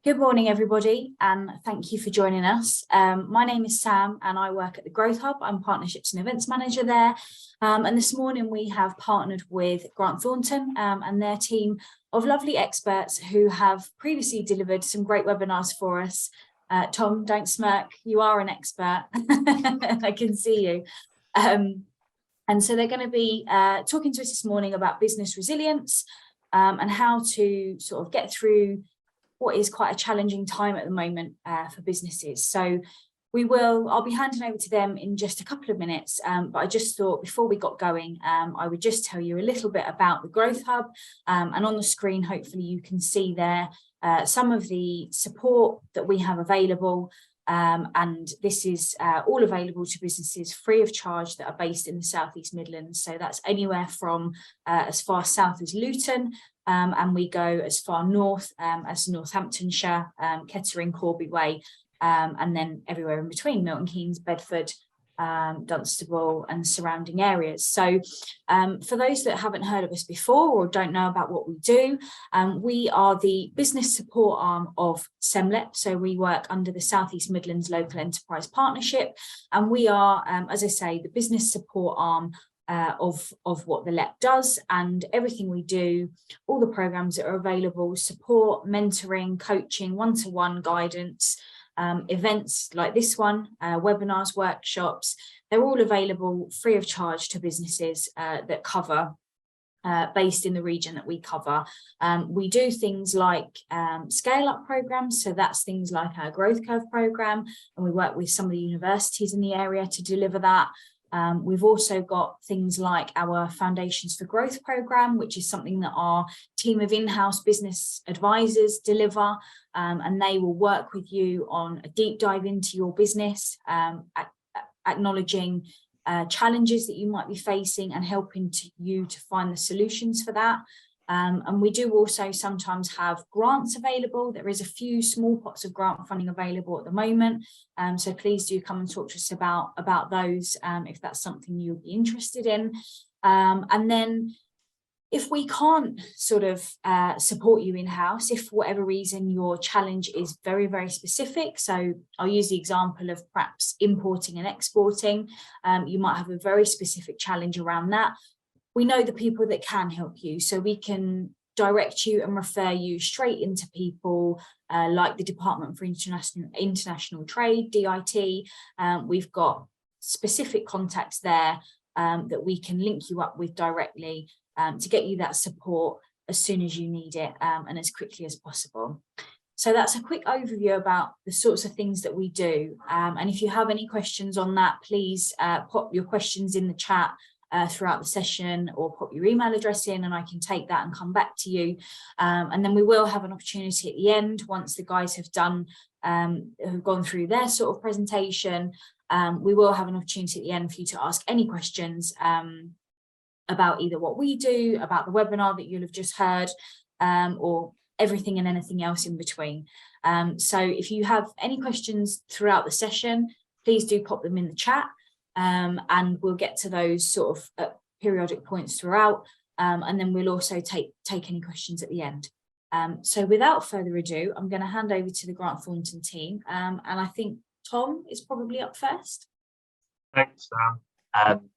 Good morning, everybody, and thank you for joining us. My name is Sam, and I work at the Growth Hub. I'm Partnerships and Events Manager there. And this morning we have partnered with Grant Thornton and their team of lovely experts who have previously delivered some great webinars for us. Tom, don't smirk, you are an expert. I can see you. And so they're going to be talking to us this morning about business resilience and how to sort of get through what is quite a challenging time at the moment for businesses. So I'll be handing over to them in just a couple of minutes, but I just thought before we got going, I would just tell you a little bit about the Growth Hub, and on the screen, hopefully you can see there some of the support that we have available, and this is all available to businesses free of charge that are based in the South East Midlands. So that's anywhere from as far south as Luton, and we go as far north as Northamptonshire, Kettering, Corby Way, and then everywhere in between, Milton Keynes, Bedford, Dunstable and surrounding areas. So for those that haven't heard of us before or don't know about what we do, we are the business support arm of SEMLEP. So we work under the South East Midlands Local Enterprise Partnership, and we are, as I say, the business support arm of what the LEP does, and everything we do, all the programs that are available, support, mentoring, coaching, one-to-one guidance, events like this one, webinars, workshops, they're all available free of charge to businesses that cover based in the region that we cover. We do things like scale up programs, so that's things like our growth curve program, and we work with some of the universities in the area to deliver that. We've also got things like our Foundations for Growth program, which is something that our team of in-house business advisors deliver, and they will work with you on a deep dive into your business, acknowledging challenges that you might be facing and helping you to find the solutions for that. And we do also sometimes have grants available. There is a few small pots of grant funding available at the moment. So please do come and talk to us about those if that's something you'll be interested in. And then if we can't sort of support you in-house, if for whatever reason your challenge is very, very specific, so I'll use the example of perhaps importing and exporting, you might have a very specific challenge around that. We know the people that can help you, so we can direct you and refer you straight into people like the Department for International Trade, DIT. We've got specific contacts there that we can link you up with directly to get you that support as soon as you need it and as quickly as possible. So that's a quick overview about the sorts of things that we do. And if you have any questions on that, please pop your questions in the chat throughout the session, or pop your email address in and I can take that and come back to you. And then we will have an opportunity at the end, once the guys have done, have gone through their sort of presentation, we will have an opportunity at the end for you to ask any questions about either what we do, about the webinar that you'll have just heard, or everything and anything else in between. So if you have any questions throughout the session, please do pop them in the chat. And we'll get to those sort of at periodic points throughout, and then we'll also take any questions at the end. So without further ado, I'm going to hand over to the Grant Thornton team, and I think Tom is probably up first. Thanks, Sam.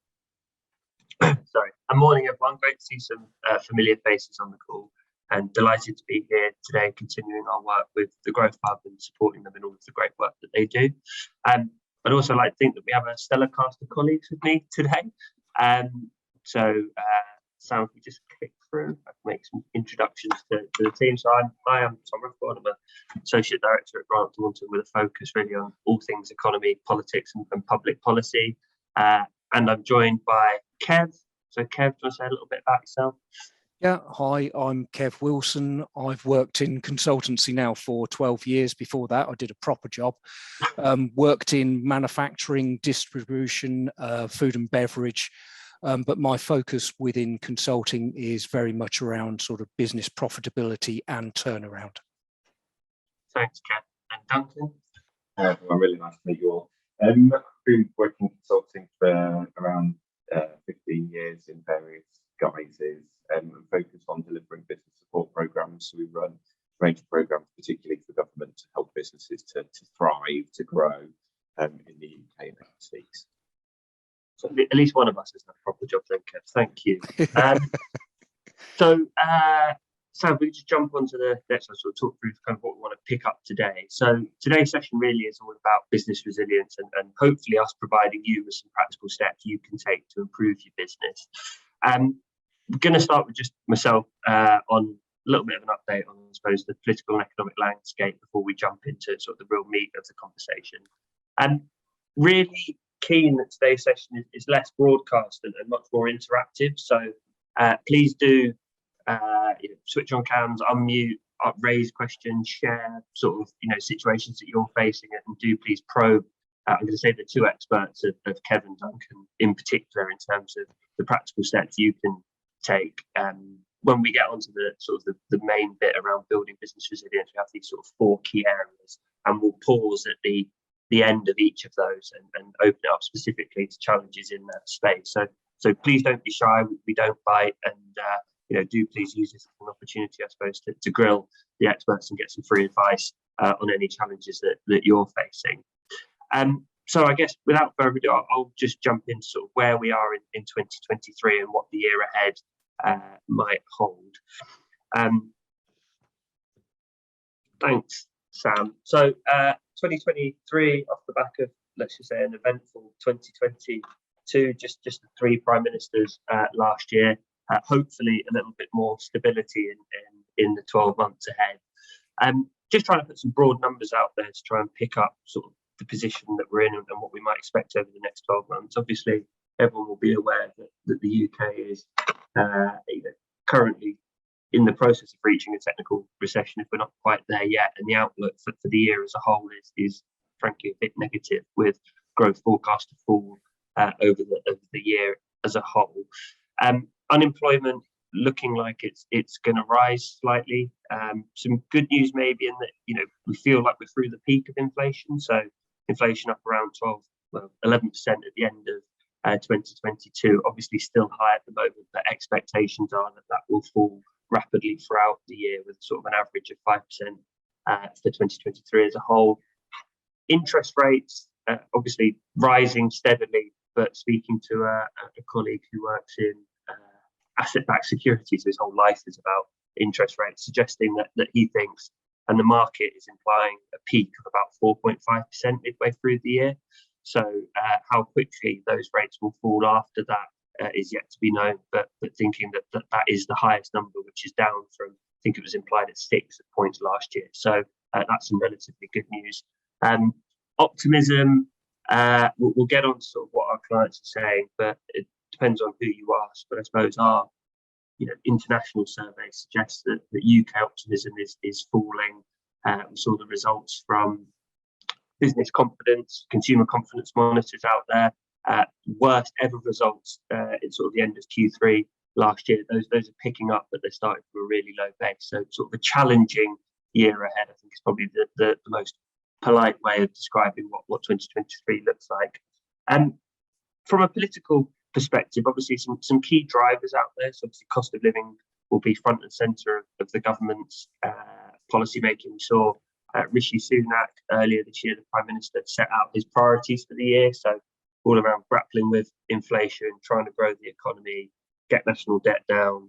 Sorry. Good morning, everyone. Great to see some familiar faces on the call, and delighted to be here today, continuing our work with the Growth Hub and supporting them in all of the great work that they do. I'd also like to think that we have a stellar cast of colleagues with me today. So Sam, if we just click through, I can make some introductions to the team. So I am Tom Rufford. I'm an Associate Director at Grant Thornton with a focus really on all things economy, politics and public policy. And I'm joined by Kev. So Kev, do you want to say a little bit about yourself? Yeah, hi, I'm Kev Wilson. I've worked in consultancy now for 12 years. Before that, I did a proper job. Worked in manufacturing, distribution, food and beverage, but my focus within consulting is very much around sort of business profitability and turnaround. Thanks, Kev. And Duncan? Well, really nice to meet you all. I've been working consulting for around 15 years in various guises, and focused on delivering business support programs. So we run a range of programs, particularly for government businesses to thrive, to grow in the UK and overseas. So at least one of us has done a proper job then, Kev. Thank you. So, Sam, we just jump onto the next one, sort of talk through kind of what we want to pick up today. So today's session really is all about business resilience and hopefully us providing you with some practical steps you can take to improve your business. We're going to start with just myself on a little bit of an update on, I suppose, the political and economic landscape before we jump into sort of the real meat of the conversation. Really keen that today's session is less broadcast and much more interactive. So please do switch on cams, unmute, raise questions, share sort of situations that you're facing, and do please probe. I'm going to say the two experts of Kevin Duncan in particular in terms of the practical steps you can take. When we get onto the sort of the main bit around building business resilience, we have these sort of 4 key areas, and we'll pause at the end of each of those and open it up specifically to challenges in that space. So please don't be shy. We don't bite, and do please use this as an opportunity, I suppose, to grill the experts and get some free advice on any challenges that you're facing. So I guess without further ado, I'll just jump into sort of where we are in 2023 and what the year ahead might hold. Thanks, Sam. So 2023, off the back of, let's just say, an eventful 2022, just the 3 prime ministers last year. Hopefully a little bit more stability in the 12 months ahead. Just trying to put some broad numbers out there to try and pick up sort of the position that we're in and what we might expect over the next 12 months. Obviously, everyone will be aware that the UK is currently in the process of reaching a technical recession, if we're not quite there yet, and the outlook for the year as a whole is frankly a bit negative, with growth forecast to fall over the year as a whole. Unemployment looking like it's going to rise slightly. Some good news maybe in that we feel like we're through the peak of inflation. So inflation up around 11% at the end of 2022. Obviously still high at the moment, but expectations are that will fall rapidly throughout the year, with sort of an average of 5% for 2023 as a whole. Interest rates obviously rising steadily, but speaking to a colleague who works in asset-backed securities, his whole life is about interest rates, suggesting that he thinks, and the market is implying, a peak of about 4.5% midway through the year. So how quickly those rates will fall after that is yet to be known, but thinking that is the highest number, which is down from, I think it was implied at 6 points last year. So that's some relatively good news. Optimism, we'll get on to sort of what our clients are saying, but it depends on who you ask. But I suppose our international survey suggests that UK optimism is falling. We saw the results from business confidence, consumer confidence monitors out there. Worst ever results in sort of the end of Q3 last year. Those are picking up, but they're starting from a really low base. So sort of a challenging year ahead, I think, is probably the most polite way of describing what 2023 looks like. From a political perspective, obviously some key drivers out there. So obviously cost of living will be front and centre of the government's policy making. We saw Rishi Sunak earlier this year, the Prime Minister, set out his priorities for the year. So all around grappling with inflation, trying to grow the economy, get national debt down,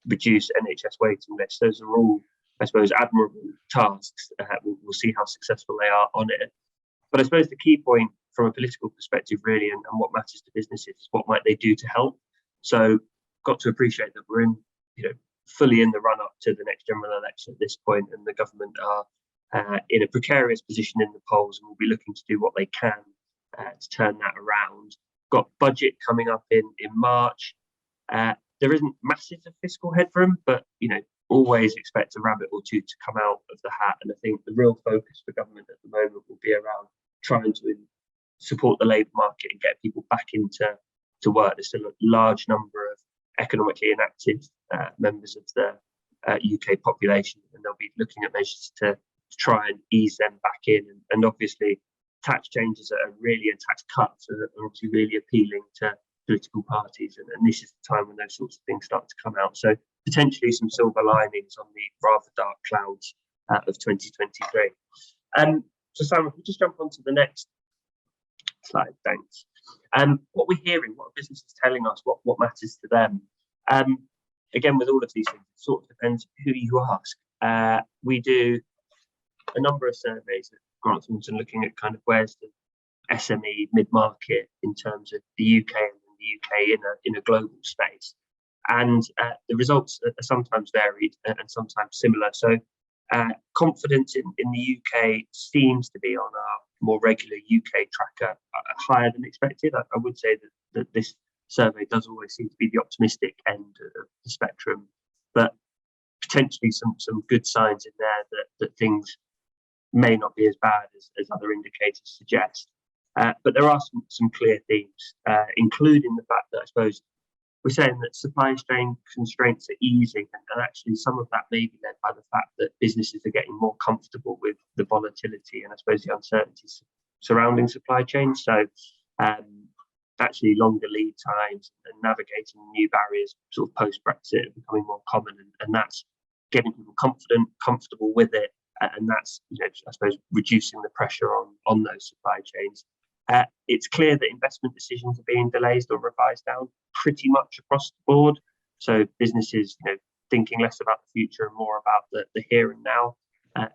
reduce NHS waiting lists. Those are all, I suppose, admirable tasks. We'll see how successful they are on it. But I suppose the key point from a political perspective, really, and what matters to businesses is what might they do to help. So got to appreciate that we're in, fully in the run up to the next general election at this point, and the government are in a precarious position in the polls, and will be looking to do what they can to turn that around. Got budget coming up in March. There isn't massive fiscal headroom, but always expect a rabbit or two to come out of the hat. And I think the real focus for government at the moment will be around trying to support the labour market and get people back into work. There's still a large number of economically inactive members of the UK population, and they'll be looking at measures to try and ease them back in. And obviously, tax changes and tax cuts are obviously really appealing to political parties, and this is the time when those sorts of things start to come out. So potentially some silver linings on the rather dark clouds of 2023. So Sam, if we just jump on to the next slide, thanks. What we're hearing, what businesses telling us, what matters to them. Again, with all of these things, it sort of depends who you ask. We do a number of surveys at Grant Thornton looking at kind of where's the SME mid-market in terms of the UK and the UK in a global space. And the results are sometimes varied and sometimes similar. So confidence in the UK seems to be on our more regular UK tracker higher than expected. I would say that this survey does always seem to be the optimistic end of the spectrum, but potentially some good signs in there that things may not be as bad as other indicators suggest. But there are some clear themes, including the fact that I suppose we're saying that supply chain constraints are easing, and actually some of that may be led by the fact that businesses are getting more comfortable with the volatility and I suppose the uncertainties surrounding supply chains. So actually longer lead times and navigating new barriers sort of post-Brexit are becoming more common, and that's getting people comfortable with it, and that's, I suppose, reducing the pressure on those supply chains. It's clear that investment decisions are being delayed or revised down pretty much across the board. So businesses, thinking less about the future and more about the here and now.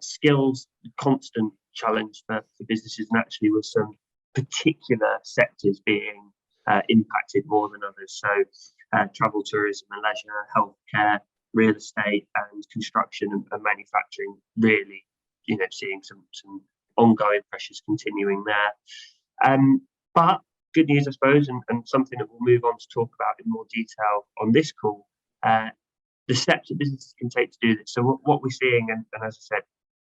Skills, constant challenge for businesses, and actually with some particular sectors being impacted more than others. So travel, tourism and leisure, healthcare, real estate and construction and manufacturing really, seeing some ongoing pressures continuing there. But good news, I suppose, and something that we'll move on to talk about in more detail on this call, the steps that businesses can take to do this. So what we're seeing, and as I said,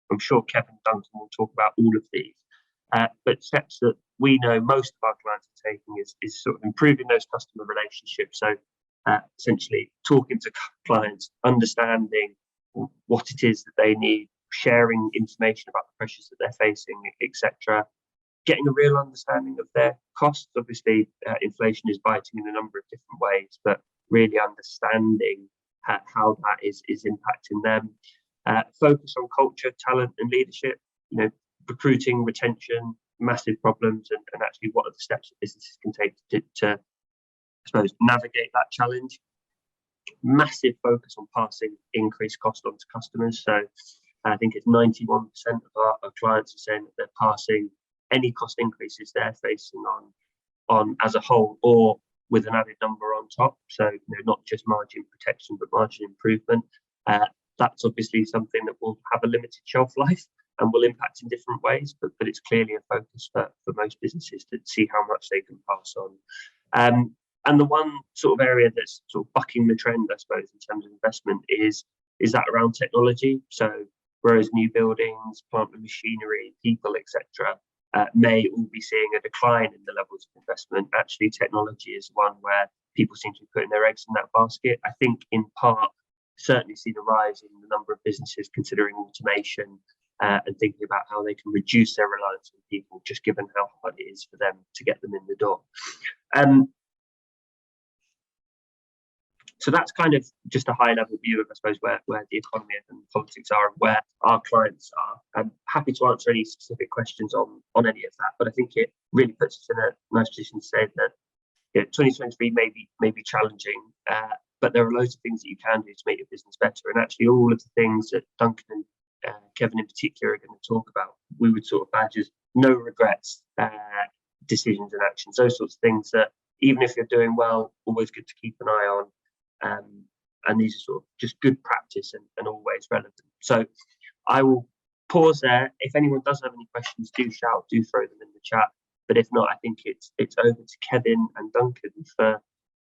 I'm sure Kevin Duncan will talk about all of these, but steps that we know most of our clients are taking is sort of improving those customer relationships. So essentially talking to clients, understanding what it is that they need, sharing information about the pressures that they're facing, etc. Getting a real understanding of their costs. Obviously, inflation is biting in a number of different ways, but really understanding how that is impacting them. Focus on culture, talent, and leadership. Recruiting, retention, massive problems, and actually what are the steps that businesses can take to I suppose, navigate that challenge. Massive focus on passing increased cost on to customers. So I think it's 91% of our clients are saying that they're passing any cost increases they're facing on as a whole, or with an added number on top. So not just margin protection, but margin improvement. That's obviously something that will have a limited shelf life and will impact in different ways, but it's clearly a focus for most businesses to see how much they can pass on. And the one sort of area that's sort of bucking the trend, I suppose, in terms of investment is that around technology. So whereas new buildings, plant and machinery, people, etc., may all be seeing a decline in the levels of investment, actually technology is one where people seem to be putting their eggs in that basket. I think in part, certainly see the rise in the number of businesses considering automation and thinking about how they can reduce their reliance on people, just given how hard it is for them to get them in the door. So that's kind of just a high level view of, I suppose, where the economy and politics are and where our clients are. I'm happy to answer any specific questions on any of that, but I think it really puts us in a nice position to say that 2023 may be challenging, but there are loads of things that you can do to make your business better. And actually all of the things that Duncan and Kevin in particular are going to talk about, we would sort of badge as no regrets decisions and actions, those sorts of things that even if you're doing well, always good to keep an eye on. And these are sort of just good practice and always relevant. So I will pause there. If anyone does have any questions, do shout, do throw them in the chat. But if not, I think it's over to Kevin and Duncan for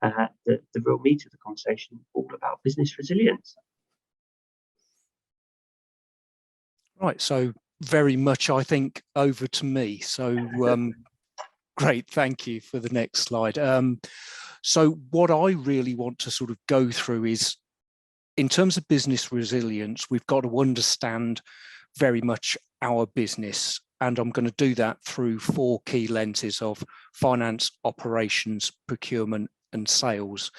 the real meat of the conversation, all about business resilience. Right, so very much, I think, over to me. So great, thank you for the next slide. So what I really want to sort of go through is, in terms of business resilience, we've got to understand very much our business. And I'm going to do that through 4 key lenses of finance, operations, procurement, and sales.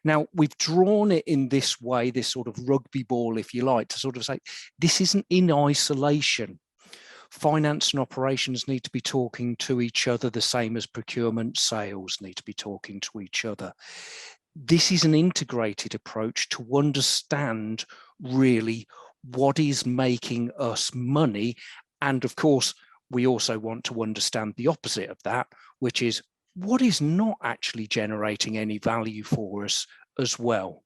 Now, we've drawn it in this way, this sort of rugby ball, if you like, to sort of say, this isn't in isolation. Finance and operations need to be talking to each other the same as procurement, sales need to be talking to each other. This is an integrated approach to understand really what is making us money. And of course, we also want to understand the opposite of that, which is what is not actually generating any value for us as well.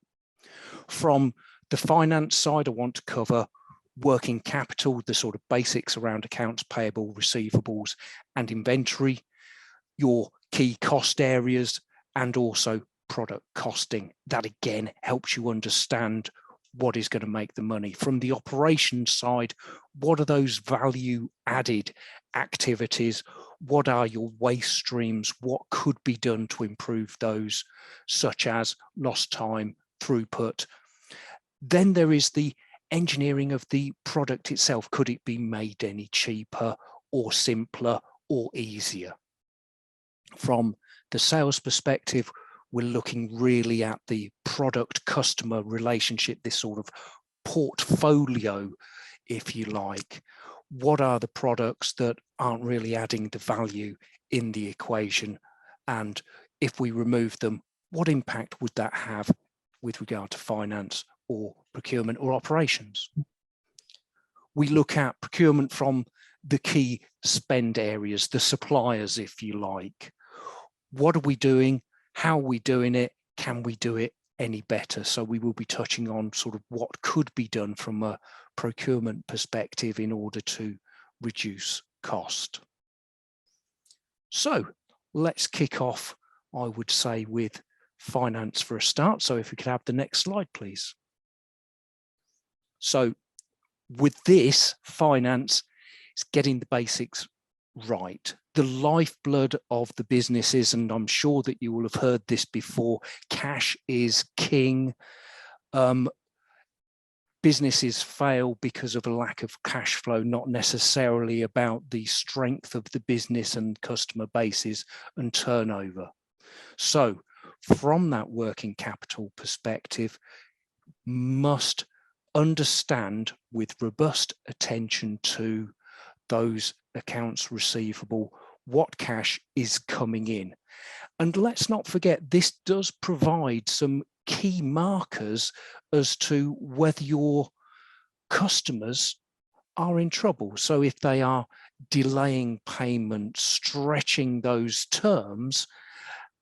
From the finance side, I want to cover working capital, the sort of basics around accounts payable, receivables, and inventory, your key cost areas, and also product costing. That again helps you understand what is going to make the money. From the operations side, what are those value added activities? What are your waste streams? What could be done to improve those, such as lost time, throughput? Then there is the engineering of the product itself. Could it be made any cheaper or simpler or easier? From the sales perspective, we're looking really at the product customer relationship, this sort of portfolio, if you like. What are the products that aren't really adding the value in the equation? And if we remove them, what impact would that have with regard to finance or procurement or operations? We look at procurement from the key spend areas, the suppliers, if you like. What are we doing? How are we doing it? Can we do it any better? So we will be touching on sort of what could be done from a procurement perspective in order to reduce cost. So let's kick off, I would say, with finance for a start. So if we could have the next slide, please. So with this, finance is getting the basics right. The lifeblood of the businesses, and I'm sure that you will have heard this before, cash is king. Businesses fail because of a lack of cash flow, not necessarily about the strength of the business and customer bases and turnover. So from that working capital perspective, must understand with robust attention to those accounts receivable, what cash is coming in. And let's not forget, this does provide some key markers as to whether your customers are in trouble. So if they are delaying payment, stretching those terms,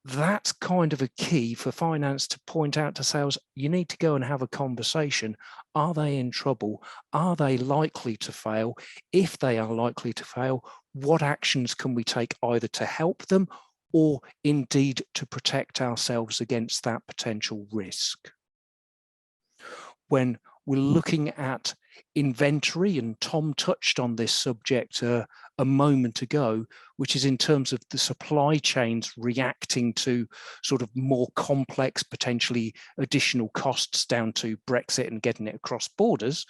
that's kind of a key for finance to point out to sales. You need to go and have a conversation. Are they in trouble? Are they likely to fail? If they are likely to fail, what actions can we take either to help them or indeed to protect ourselves against that potential risk? When we're looking at inventory, and Tom touched on this subject a moment ago, which is in terms of the supply chains reacting to sort of more complex, potentially additional costs down to Brexit and getting it across borders.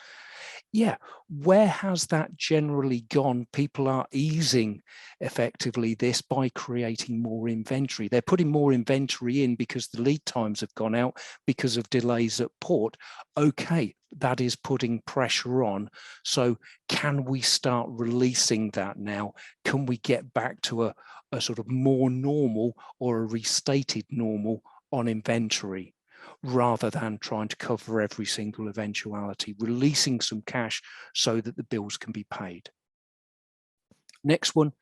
Yeah, where has that generally gone? People are easing effectively this by creating more inventory. They're putting more inventory in because the lead times have gone out because of delays at port. Okay, that is putting pressure on. So can we start releasing that now? Can we get back to a sort of more normal or a restated normal on inventory, rather than trying to cover every single eventuality, releasing some cash so that the bills can be paid? Next one,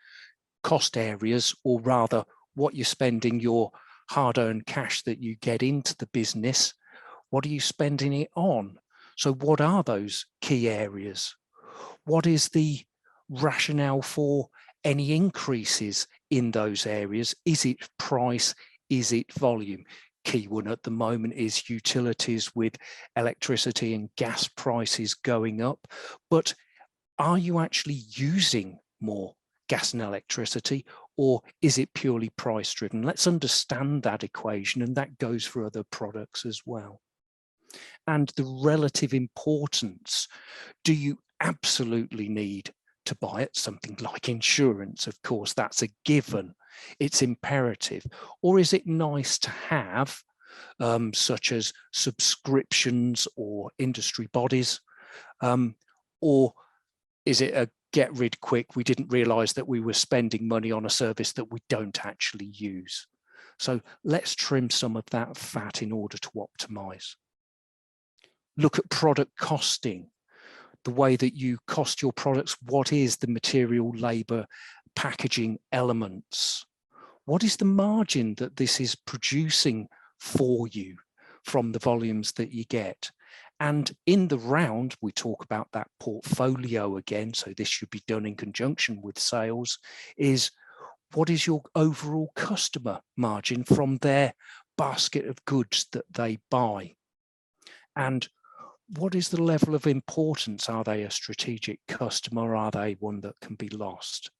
cost areas, or rather what you're spending your hard-earned cash that you get into the business, what are you spending it on? So what are those key areas? What is the rationale for any increases in those areas? Is it price? Is it volume? Key one at the moment is utilities, with electricity and gas prices going up. But are you actually using more gas and electricity, or is it purely price driven? Let's understand that equation, and that goes for other products as well. And the relative importance. Do you absolutely need to buy it? Something like insurance, of course, that's a given. it's imperative? Or is it nice to have, such as subscriptions or industry bodies? Or is it a get rid quick, we didn't realize that we were spending money on a service that we don't actually use? So let's trim some of that fat in order to optimize. Look at product costing, the way that you cost your products. What is the material, labor, packaging elements? What is the margin that this is producing for you from the volumes that you get? And in the round, we talk about that portfolio again, so this should be done in conjunction with sales, is what is your overall customer margin from their basket of goods that they buy? And what is the level of importance? Are they a strategic customer? Are they one that can be lost?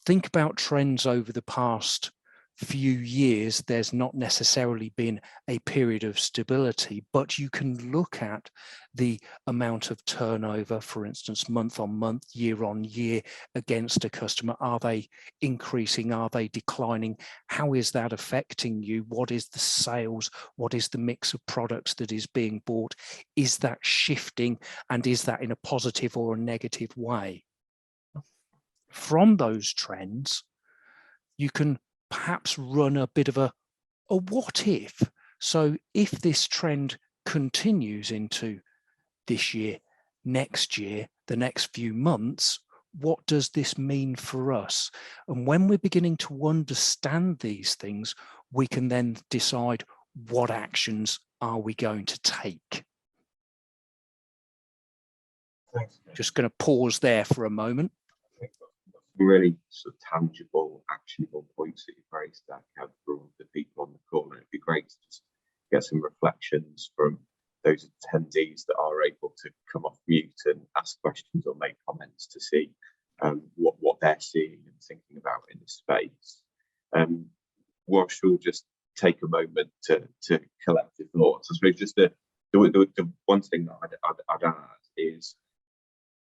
Think about trends over the past few years. There's not necessarily been a period of stability, but you can look at the amount of turnover, for instance, month on month, year on year against a customer. Are they increasing? Are they declining? How is that affecting you? What is the sales? What is the mix of products that is being bought? Is that shifting? And is that in a positive or a negative way? From those trends, you can perhaps run a bit of a what if. So if this trend continues into this year, next year, the next few months, what does this mean for us? And when we're beginning to understand these things, we can then decide what actions are we going to take. Thanks. Just going to pause there for a moment. Really sort of tangible, actionable points that you've raised there, Kev, for all the people on the call. And it'd be great to just get some reflections from those attendees that are able to come off mute and ask questions or make comments to see what they're seeing and thinking about in this space. Wash will just take a moment to collect your thoughts. I suppose just the one thing that I'd add is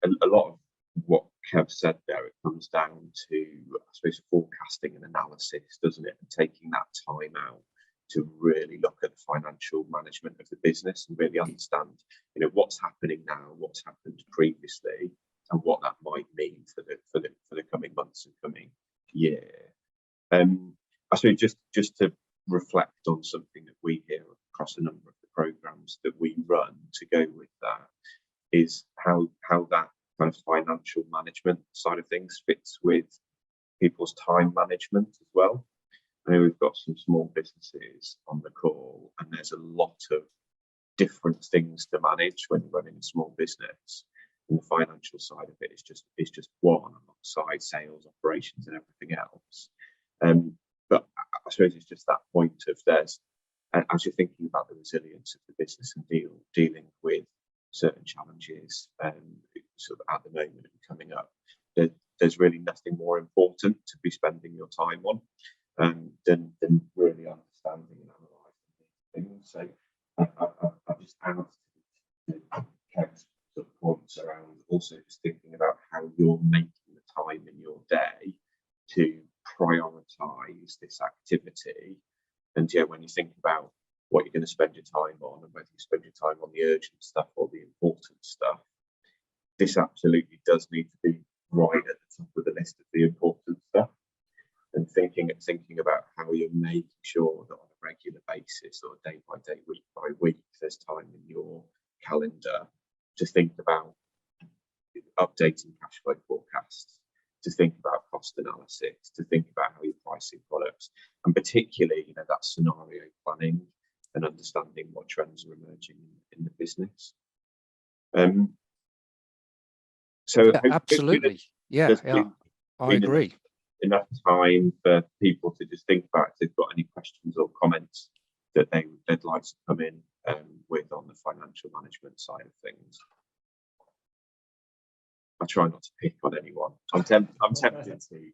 a lot of what Kev said there, it comes down to, I suppose, forecasting and analysis, doesn't it? And taking that time out to really look at the financial management of the business and really understand, you know, what's happening now, what's happened previously, and what that might mean for the coming months and coming year. I suppose just to reflect on something that we hear across a number of the programs that we run to go with that is how that kind of financial management side of things fits with people's time management as well. I know we've got some small businesses on the call, and there's a lot of different things to manage when you're running a small business. And the financial side of it is just one alongside sales, operations, and everything else. But I suppose it's just that point of there's, as you're thinking about the resilience of the business and dealing with certain challenges sort of at the moment and coming up, there's really nothing more important to be spending your time on than really understanding and analysing these things. So I just add to Kev's sort of points around also just thinking about how you're making the time in your day to prioritise this activity. And yeah, when you think about what you're going to spend your time on and whether you spend your time on the urgent stuff or the important stuff, this absolutely does need to be right at the top of the list of the important stuff. And thinking about how you're making sure that on a regular basis or day by day, week by week, there's time in your calendar to think about updating cash flow forecasts, to think about cost analysis, to think about how you're pricing products, and particularly, you know, that scenario planning and understanding what trends are emerging in the business. So yeah, absolutely, yeah, I agree. Enough time for people to just think about if they've got any questions or comments that they'd like to come in with on the financial management side of things. I try not to pick on anyone. I'm tempted to.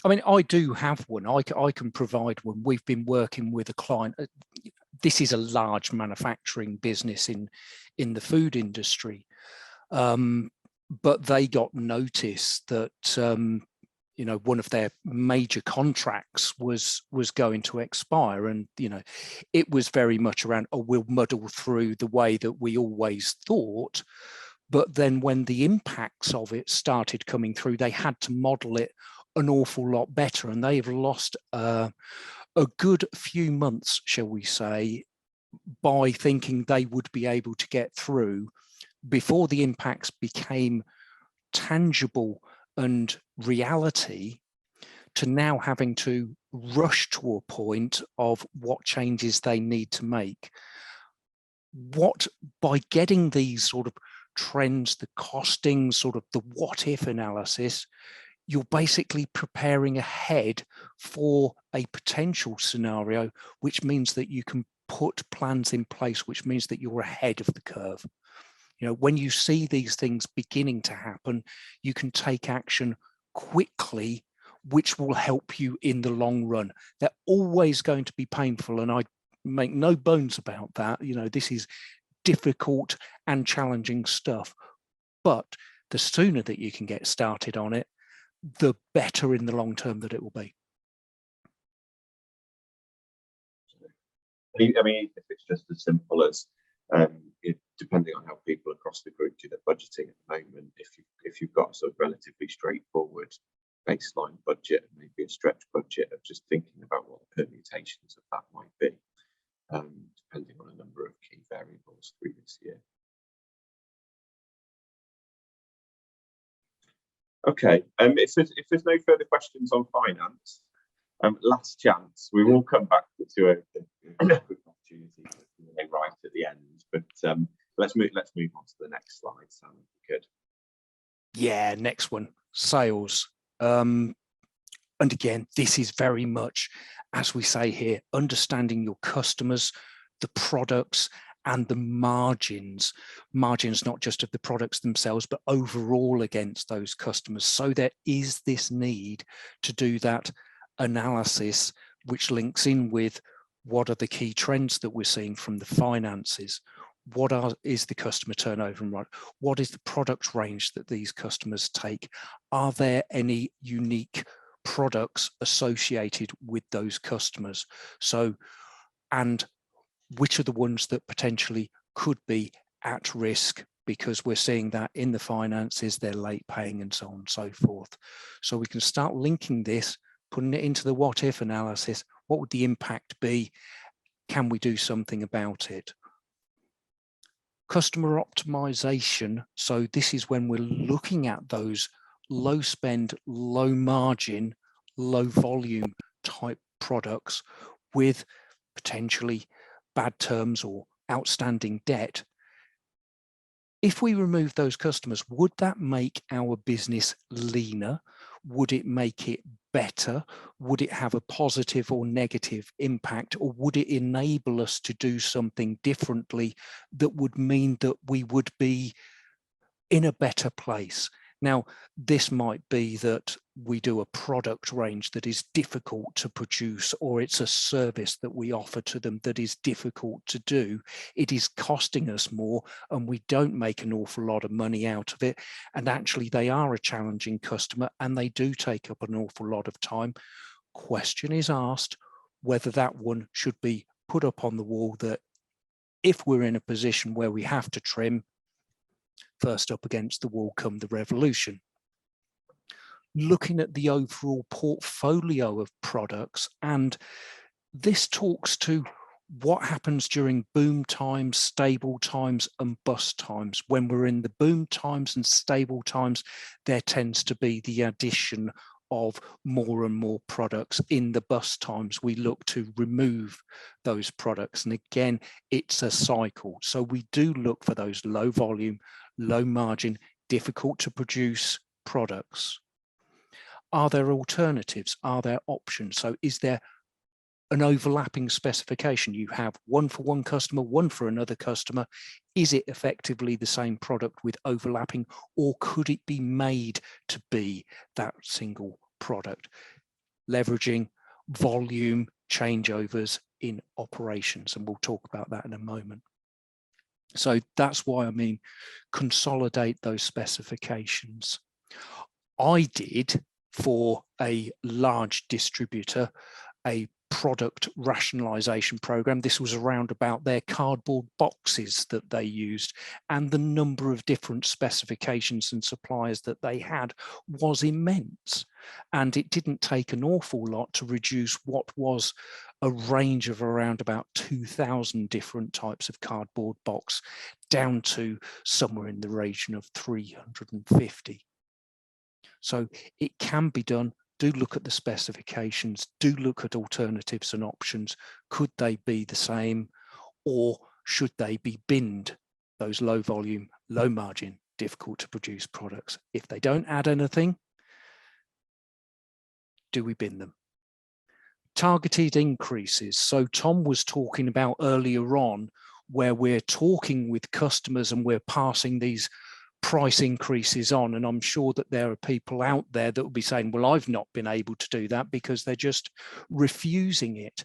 I mean, I do have one. I can provide one. We've been working with a client. This is a large manufacturing business in the food industry. but they got notice that you know, one of their major contracts was going to expire, and you know, it was very much around, oh, we'll muddle through the way that we always thought. But then when the impacts of it started coming through, they had to model it an awful lot better, and they've lost a good few months, shall we say, by thinking they would be able to get through before the impacts became tangible and reality, to now having to rush to a point of what changes they need to make. By getting these sort of trends, the costing, sort of the what if analysis, you're basically preparing ahead for a potential scenario, which means that you can put plans in place, which means that you're ahead of the curve. You know, when you see these things beginning to happen, you can take action quickly, which will help you in the long run. They're always going to be painful, and I make no bones about that. You know, this is difficult and challenging stuff, but the sooner that you can get started on it, the better in the long term that it will be. I mean, if it's just as simple as depending on how people across the group do their budgeting at the moment, if you've got a sort of relatively straightforward baseline budget and maybe a stretch budget of just thinking about what the permutations of that might be, depending on a number of key variables through this year. Okay, if there's no further questions on finance, last chance. We will come back to a quick opportunity right at the end, but let's move on to the next slide, Sam, if we could. Yeah, next one, sales. And again, this is very much, as we say here, understanding your customers, the products, and the margins not just of the products themselves, but overall against those customers. So there is this need to do that analysis, which links in with what are the key trends that we're seeing from the finances. Is the customer turnover and what is the product range that these customers take? Are there any unique products associated with those customers? So, and which are the ones that potentially could be at risk, because we're seeing that in the finances, they're late paying and so on and so forth. So we can start linking this, putting it into the what if analysis. What would the impact be? Can we do something about it? Customer optimization. So this is when we're looking at those low spend, low margin, low volume type products with potentially bad terms or outstanding debt. If we remove those customers, would that make our business leaner? Would it make it better? Would it have a positive or negative impact? Or would it enable us to do something differently that would mean that we would be in a better place? Now, this might be that we do a product range that is difficult to produce, or it's a service that we offer to them that is difficult to do. It is costing us more and we don't make an awful lot of money out of it. And actually they are a challenging customer and they do take up an awful lot of time. Question is asked whether that one should be put up on the wall, that if we're in a position where we have to trim, first up against the wall come the revolution. Looking at the overall portfolio of products, and this talks to what happens during boom times, stable times, and bust times. When we're in the boom times and stable times, there tends to be the addition of more and more products. In the bust times, we look to remove those products. And again, it's a cycle. So we do look for those low volume, low margin, difficult to produce products. Are there alternatives? Are there options? So is there an overlapping specification? You have one for one customer, one for another customer. Is it effectively the same product with overlapping, or could it be made to be that single product? Leveraging volume changeovers in operations, and we'll talk about that in a moment. So that's why I mean, consolidate those specifications. I did, for a large distributor, a product rationalization program. This was around about their cardboard boxes that they used, and the number of different specifications and suppliers that they had was immense. And it didn't take an awful lot to reduce what was a range of around about 2,000 different types of cardboard box down to somewhere in the region of 350. So it can be done. Do look at the specifications, do look at alternatives and options. Could they be the same, or should they be binned, those low volume, low margin, difficult to produce products? If they don't add anything, do we bin them? Targeted increases. So Tom was talking about earlier on, where we're talking with customers and we're passing these price increases on, and I'm sure that there are people out there that will be saying, well, I've not been able to do that because they're just refusing it.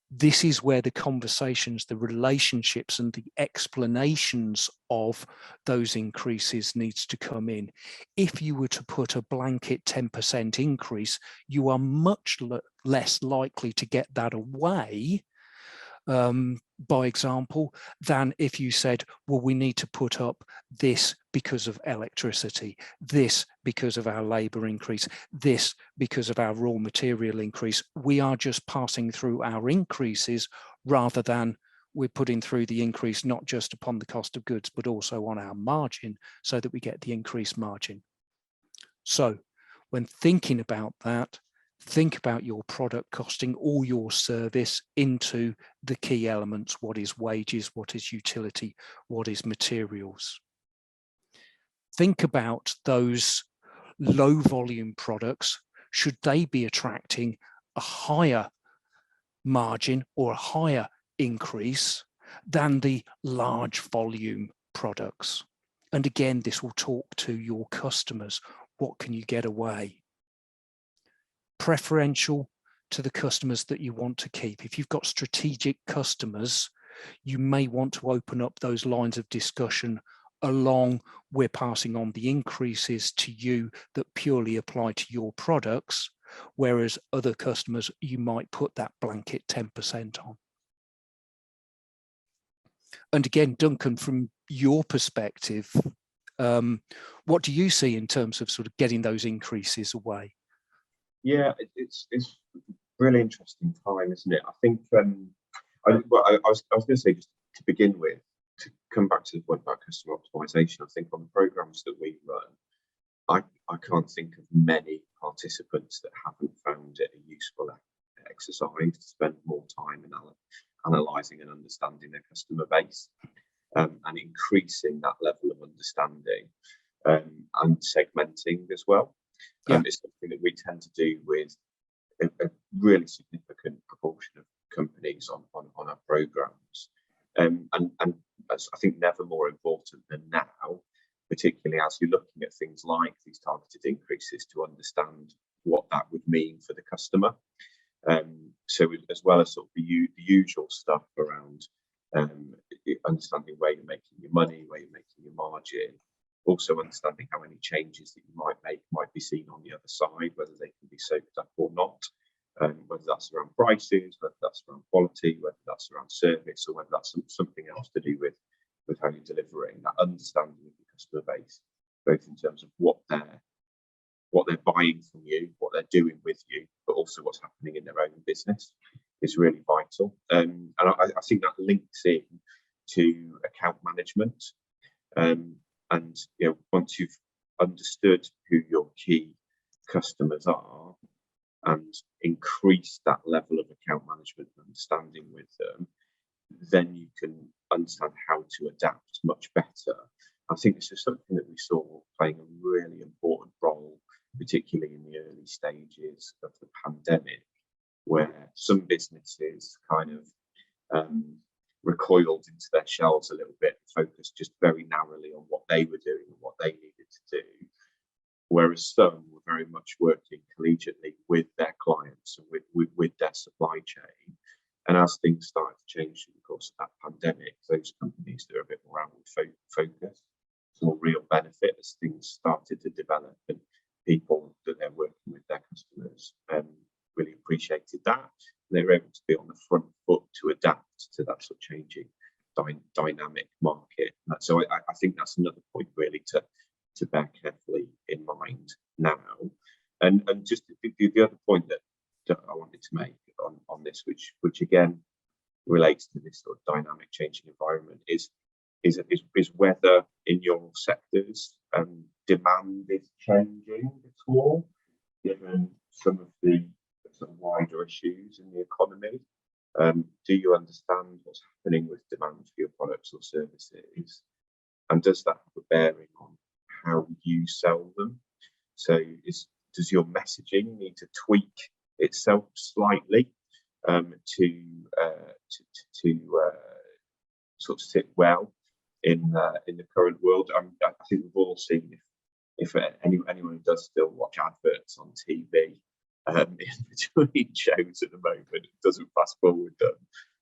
This is where the conversations, the relationships and the explanations of those increases needs to come in. If you were to put a blanket 10% increase, you are much less likely to get that away, by example, than if you said, well, we need to put up this because of electricity, this because of our labour increase, this because of our raw material increase. We are just passing through our increases rather than we're putting through the increase not just upon the cost of goods, but also on our margin so that we get the increased margin. So when thinking about that, think about your product costing or your service into the key elements. What is wages? What is utility? What is materials? Think about those low volume products. Should they be attracting a higher margin or a higher increase than the large volume products? And again, this will talk to your customers. What can you get away? Preferential to the customers that you want to keep. If you've got strategic customers, you may want to open up those lines of discussion along, we're passing on the increases to you that purely apply to your products, whereas other customers, you might put that blanket 10% on. And again, Duncan, from your perspective, what do you see in terms of sort of getting those increases away? Yeah, it's really interesting time, isn't it? I think I was going to say, just to begin with, to come back to the point about customer optimization, I think on the programs that we run, I can't think of many participants that haven't found it a useful exercise to spend more time in analysing and understanding their customer base, and increasing that level of understanding, and segmenting as well. Yeah. It's something that we tend to do with a really significant proportion of companies on our programs, and I think never more important than now, particularly as you're looking at things like these targeted increases, to understand what that would mean for the customer. So as well as sort of the usual stuff around understanding where you're making your money, where you're making your margin, also understanding how any changes that you might make might be seen on the other side, whether they can be soaked up or not, whether that's around prices, whether that's around quality, whether that's around service, or whether that's something else to do with how you're delivering. That understanding of the customer base, both in terms of what they're buying from you, what they're doing with you, but also what's happening in their own business, is really vital. And I think that links in to account management. And once you've understood who your key customers are and increased that level of account management and understanding with them, then you can understand how to adapt much better. I think this is something that we saw playing a really important role, particularly in the early stages of the pandemic, where some businesses kind of recoiled into their shells a little bit, focused just very narrowly on what they were doing and what they needed to do, whereas some were very much working collegiately with their clients and with their supply chain. And as things started to change in the course of that pandemic, those companies that are a bit more focus, some real benefit as things started to develop, and people that they're working with, their customers, really appreciated that. They were able to be on the front foot to adapt to that sort of changing dynamic market. So I think that's another point really to bear carefully in mind now. And just the other point that I wanted to make on this, which again relates to this sort of dynamic changing environment, is whether in your sectors demand is changing at all, given some of the sort of wider issues in the economy. Do you understand what's happening with demand for your products or services, and does that have a bearing on how you sell them? So does your messaging need to tweak itself slightly to sort of sit well in the current world? I think we've all seen, if anyone who does still watch adverts on TV in between shows at the moment, doesn't fast forward them,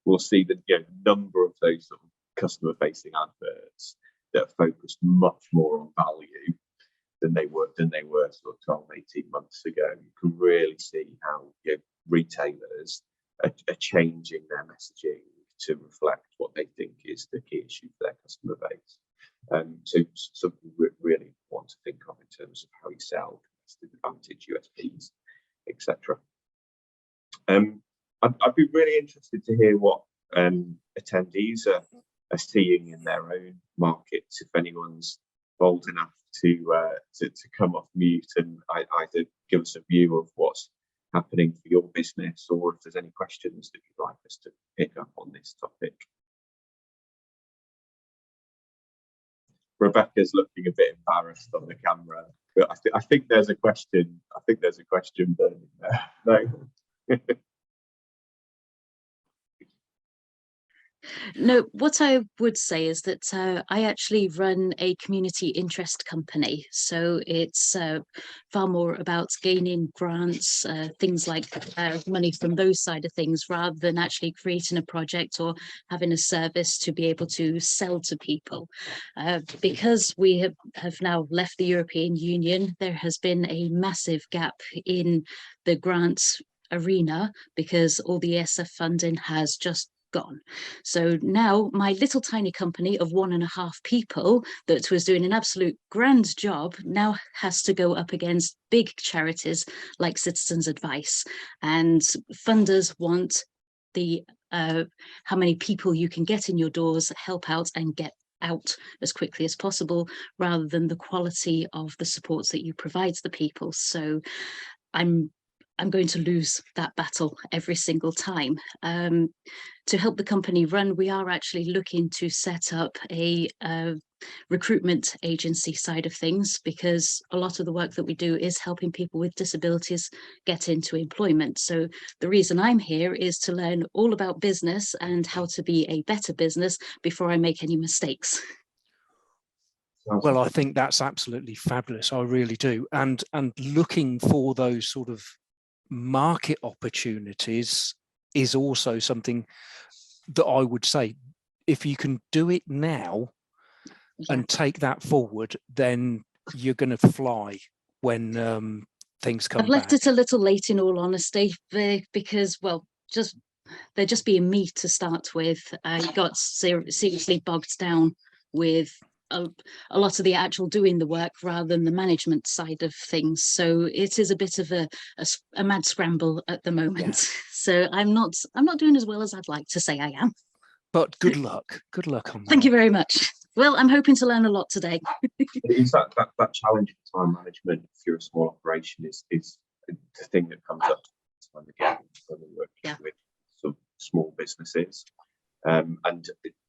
we'll see the number of those sort of customer facing adverts that are focused much more on value than they were sort of 12, 18 months ago. You can really see how retailers are changing their messaging to reflect what they think is the key issue for their customer base. So something we really want to think of in terms of how you sell, competitive advantage, USPs, etc. I'd be really interested to hear what attendees are seeing in their own markets. If anyone's bold enough to come off mute and either give us a view of what's happening for your business, or if there's any questions that you'd like us to pick up on this topic. Rebecca's looking a bit embarrassed on the camera, but I think there's a question. I think there's a question burning there. No. No, what I would say is that I actually run a community interest company. So it's far more about gaining grants, things like money from those side of things, rather than actually creating a project or having a service to be able to sell to people. Because we have now left the European Union, there has been a massive gap in the grants arena because all the ESF funding has just gone. So now my little tiny company of 1.5 people that was doing an absolute grand job now has to go up against big charities like Citizens Advice, and funders want the how many people you can get in your doors, help out and get out as quickly as possible, rather than the quality of the supports that you provide the people. So I'm going to lose that battle every single time. To help the company run, we are actually looking to set up a recruitment agency side of things, because a lot of the work that we do is helping people with disabilities get into employment. So the reason I'm here is to learn all about business and how to be a better business before I make any mistakes. Well, I think that's absolutely fabulous. I really do. And looking for those sort of market opportunities is also something that I would say, if you can do it now and take that forward, then you're going to fly when things come back. I've left it a little late, in all honesty, because, well, they're just being me to start with. I got seriously bogged down with a lot of the actual doing the work rather than the management side of things. So it is a bit of a mad scramble at the moment. Yeah. So I'm not doing as well as I'd like to say I am. But good luck. Good luck on that. Thank you very much. Well, I'm hoping to learn a lot today. Is that challenge of time management if you're a small operation is the thing that comes up time again when we're working with some small businesses. And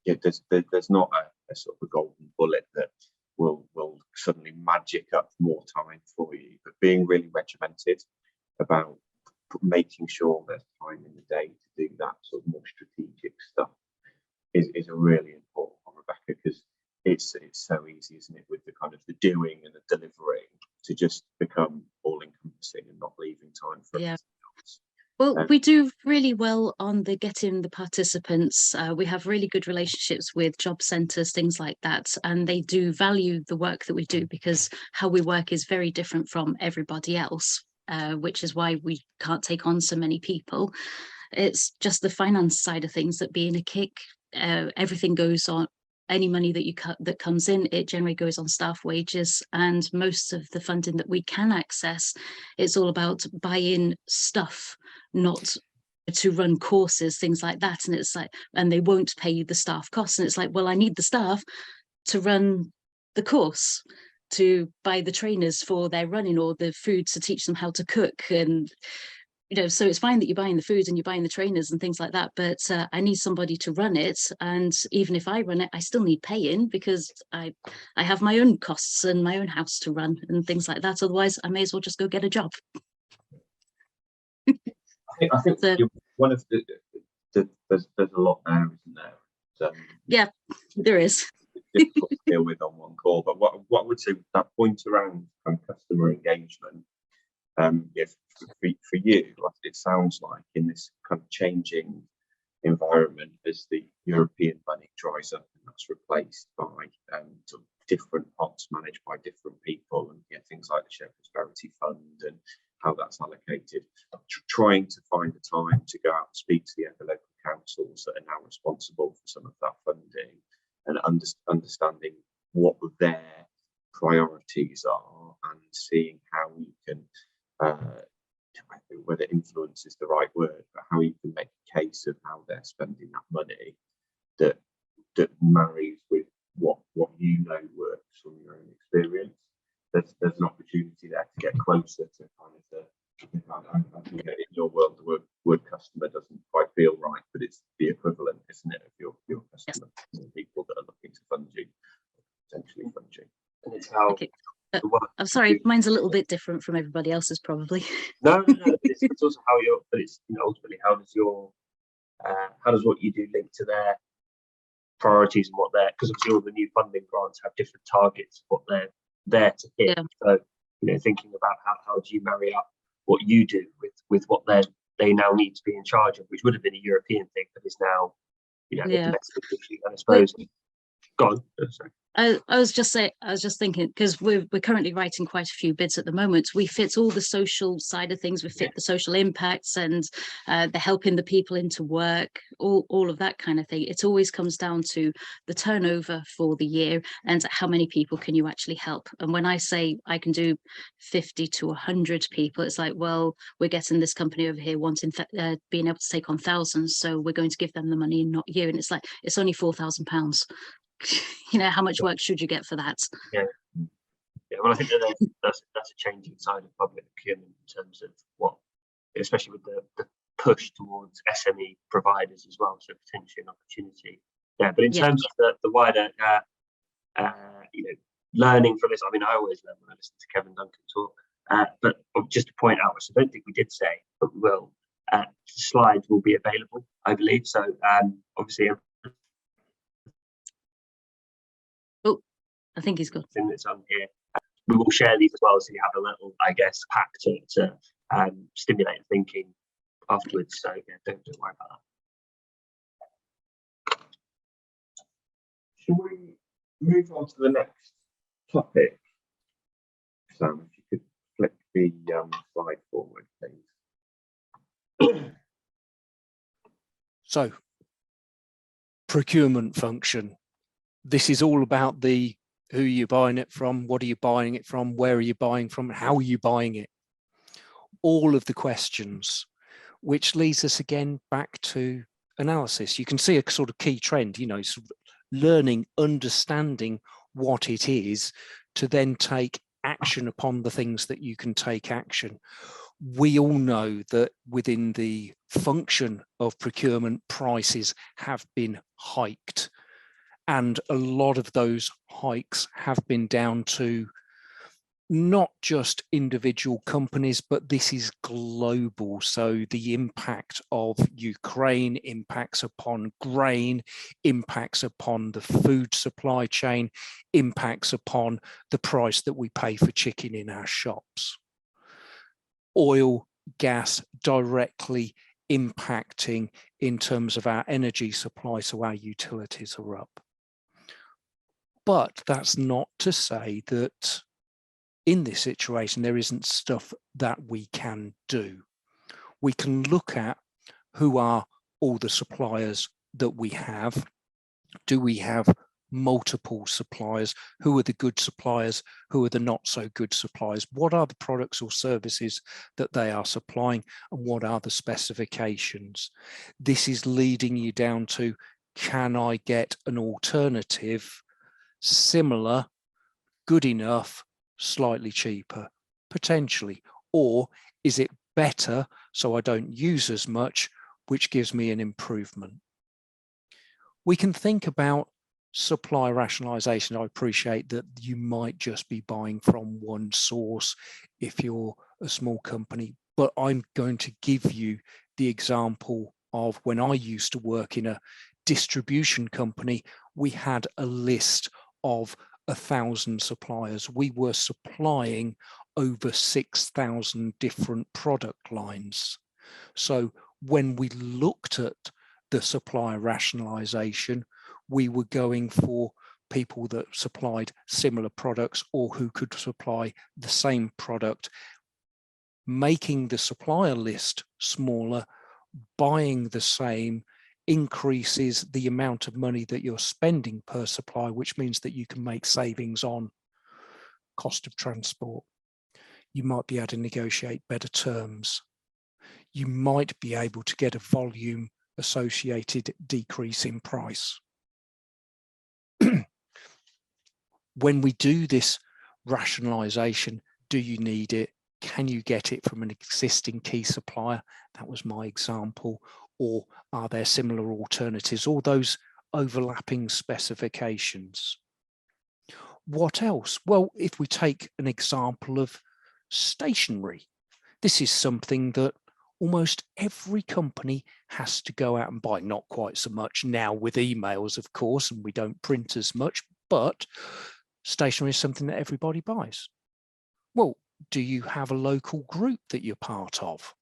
there's not a sort of a golden bullet that will suddenly magic up more time for you, but being really regimented about making sure there's time in the day to do that sort of more strategic stuff is a really important one, Rebecca, because it's so easy, isn't it, with the kind of the doing and the delivering to just become all encompassing and not leaving time for anything else. Well, we do really well on the getting the participants. We have really good relationships with job centres, things like that, and they do value the work that we do because how we work is very different from everybody else, which is why we can't take on so many people. It's just the finance side of things that being a kick, everything goes on. Any money that you cut that comes in, it generally goes on staff wages, and most of the funding that we can access, it's all about buying stuff, not to run courses, things like that. And it's like, and they won't pay you the staff costs. And it's like, well, I need the staff to run the course, to buy the trainers for their running or the food to teach them how to cook. And so it's fine that you're buying the food and you're buying the trainers and things like that, but I need somebody to run it. And even if I run it, I still need paying because I have my own costs and my own house to run and things like that. Otherwise, I may as well just go get a job. I think So, one of there's a lot there, isn't there? Yeah, there is. Difficult to deal with on one call, but what I would say that point around customer engagement, yes, for you, it sounds like in this kind of changing environment as the European money dries up and that's replaced by sort of different pots managed by different people, and things like the Shared Prosperity Fund and how that's allocated. Trying to find the time to go out and speak to the other local councils that are now responsible for some of that funding and understanding what their priorities are and seeing how you can, whether influence is the right word, but how you can make a case of how they're spending that money that marries with what you know works from your own experience. There's an opportunity there to get closer to kind of the, I think in your world the word customer doesn't quite feel right, but it's the equivalent, isn't it, of your customer, yes. People that are looking to fund you, potentially fund you. And it's how okay. I'm sorry, mine's a little bit different from everybody else's probably. No. It's also how but it's ultimately how does what you do link to their priorities and what they're, because obviously all the new funding grants have different targets, what they're there to hit. Yeah. So thinking about how do you marry up what you do with what they now need to be in charge of, which would have been a European thing, but is now a domestic issue. And I suppose. Go on. Sorry. I was just thinking, because we're currently writing quite a few bids at the moment. We fit all the social side of things. We fit the social impacts and the helping the people into work, all of that kind of thing. It always comes down to the turnover for the year and how many people can you actually help. And when I say I can do 50 to 100 people, it's like, well, we're getting this company over here wanting being able to take on thousands, so we're going to give them the money and not you. And it's like, it's only £4,000. How much work should you get for that? Yeah. Well, I think that's a changing side of public procurement in terms of what, especially with the push towards SME providers as well, so potentially an opportunity. Yeah, but in terms of the wider, learning from this. I mean, I always learn when I listen to Kevin Duncan talk. But just to point out, which I don't think we did say, but we will. Slides will be available, I believe. So obviously. I think he's got that's on here. We will share these as well, so you have a little, I guess, pack to stimulate thinking afterwards. So yeah, don't worry about that. Shall we move on to the next topic? Sam, if you could flick the slide forward, please. So, procurement function. This is all about the who you're buying it from, what are you buying it from, where are you buying from, how are you buying it? All of the questions, which leads us again back to analysis. You can see a sort of key trend, sort of learning, understanding what it is to then take action upon the things that you can take action. We all know that within the function of procurement, prices have been hiked. And a lot of those hikes have been down to not just individual companies, but this is global. So the impact of Ukraine impacts upon grain, impacts upon the food supply chain, impacts upon the price that we pay for chicken in our shops. Oil gas directly impacting in terms of our energy supply, so our utilities are up. But that's not to say that in this situation there isn't stuff that we can do. We can look at who are all the suppliers that we have. Do we have multiple suppliers? Who are the good suppliers? Who are the not so good suppliers? What are the products or services that they are supplying, and what are the specifications? This is leading you down to, can I get an alternative, similar, good enough, slightly cheaper, potentially? Or is it better so I don't use as much, which gives me an improvement? We can think about supply rationalization. I appreciate that you might just be buying from one source if you're a small company, but I'm going to give you the example of when I used to work in a distribution company. We had a list of 1,000 suppliers. We were supplying over 6,000 different product lines. So when we looked at the supplier rationalization, we were going for people that supplied similar products or who could supply the same product. Making the supplier list smaller, buying the same, increases the amount of money that you're spending per supply, which means that you can make savings on cost of transport. You might be able to negotiate better terms. You might be able to get a volume associated decrease in price. When we do this rationalization, do you need it? Can you get it from an existing key supplier? That was my example. Or are there similar alternatives, or those overlapping specifications? What else? Well, if we take an example of stationery, this is something that almost every company has to go out and buy. Not quite so much now with emails, of course, and we don't print as much, but stationery is something that everybody buys. Well, do you have a local group that you're part of?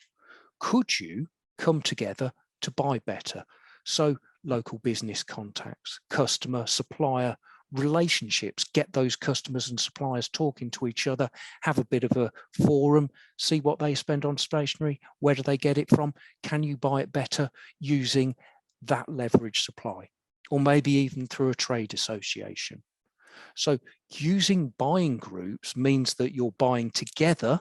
Could you come together to buy better? So local business contacts, customer, supplier relationships, get those customers and suppliers talking to each other, have a bit of a forum, see what they spend on stationery, where do they get it from? Can you buy it better using that leverage supply? Or maybe even through a trade association. So using buying groups means that you're buying together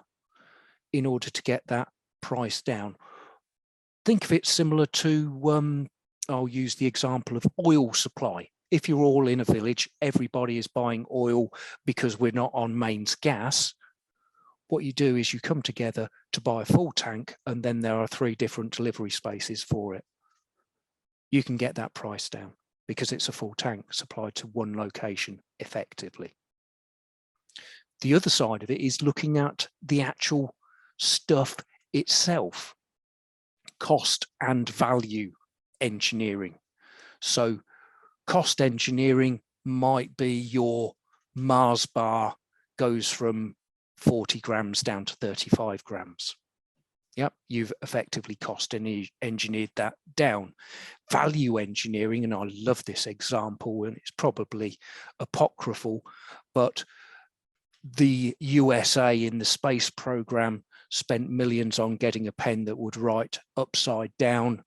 in order to get that price down. Think of it similar to, I'll use the example of oil supply. If you're all in a village, everybody is buying oil because we're not on mains gas. What you do is you come together to buy a full tank, and then there are 3 different delivery spaces for it. You can get that price down because it's a full tank supplied to one location effectively. The other side of it is looking at the actual stuff itself, cost and value engineering. So cost engineering might be your Mars bar goes from 40 grams down to 35 grams. Yep, you've effectively cost engineered that down. Value engineering, and I love this example, and it's probably apocryphal, but the USA in the space program spent millions on getting a pen that would write upside down.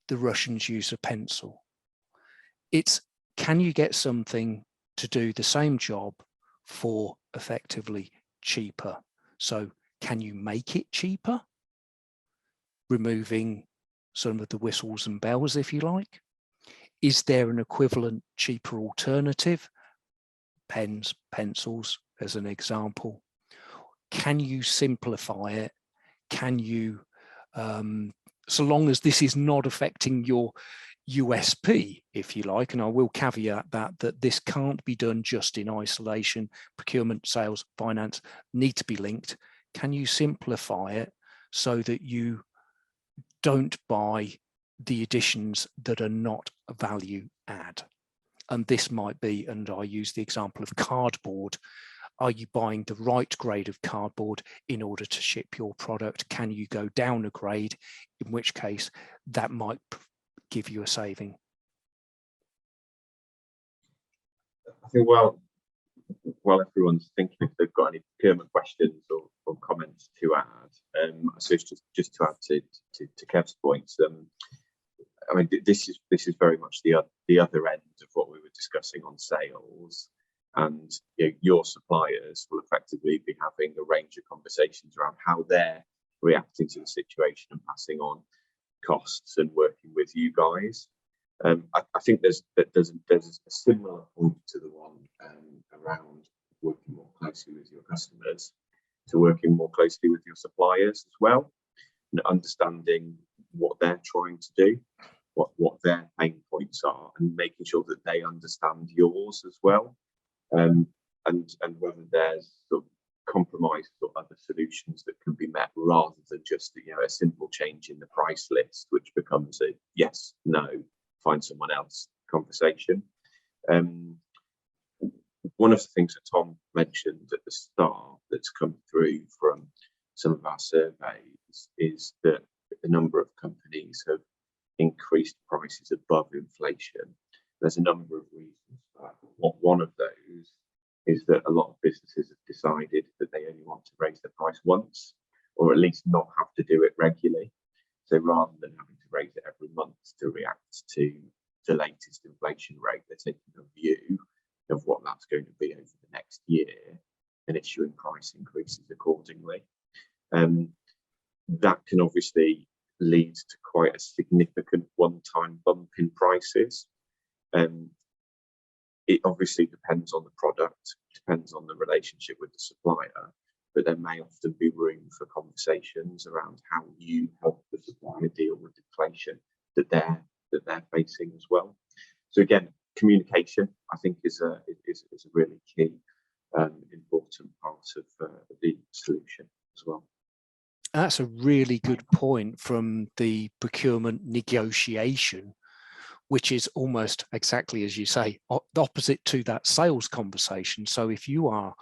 The Russians use a pencil. It's, can you get something to do the same job for effectively cheaper? So can you make it cheaper? Removing some of the whistles and bells, if you like. Is there an equivalent cheaper alternative? Pens, pencils, as an example. Can you simplify it? Can you, so long as this is not affecting your USP, if you like, and I will caveat that this can't be done just in isolation. Procurement, sales, finance need to be linked. Can you simplify it so that you don't buy the additions that are not a value add? And this might be, and I use the example of cardboard. Are you buying the right grade of cardboard in order to ship your product? Can you go down a grade, in which case that might give you a saving? I think while everyone's thinking, if they've got any procurement questions or comments to add, I suppose just to add to Kev's points, I mean, this is very much the other end of what we were discussing on sales, and your suppliers will effectively be having a range of conversations around how they're reacting to the situation and passing on costs and working with you guys. I think there's a similar point to the one around working more closely with your customers, to working more closely with your suppliers as well, and understanding what they're trying to do, what their pain points are, and making sure that they understand yours as well, and whether there's sort of compromise or other solutions that can be met, rather than just a simple change in the price list, which becomes a yes, no, find someone else conversation. One of the things that Tom mentioned at the start that's come through from some of our surveys is that a number of companies have increased prices above inflation. There's a number of reasons for that. One of those is that a lot of businesses have decided that they only want to raise their price once, or at least not have to do it regularly. So rather than having to raise it every month to react to the latest inflation rate, they're taking a view of what that's going to be over the next year and issuing price increases accordingly. That can obviously lead to quite a significant one-time bump in prices. It obviously depends on the product, depends on the relationship with the supplier, but there may often be room for conversations around how you help the supplier deal with inflation that they're facing as well. So again, communication, I think, is a really key important part of the solution as well. That's a really good point from the procurement negotiation, which is almost exactly as you say, opposite to that sales conversation. So if you are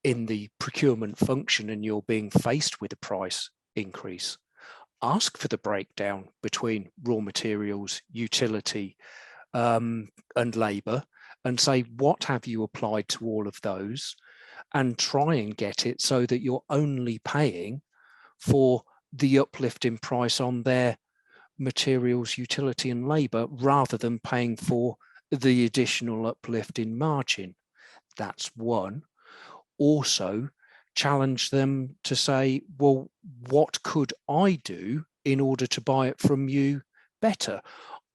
in the procurement function and you're being faced with a price increase, ask for the breakdown between raw materials, utility, and labour, and say, what have you applied to all of those, and try and get it so that you're only paying for the uplift in price on their materials, utility and labour, rather than paying for the additional uplift in margin. That's one. Also, challenge them to say, well, what could I do in order to buy it from you better?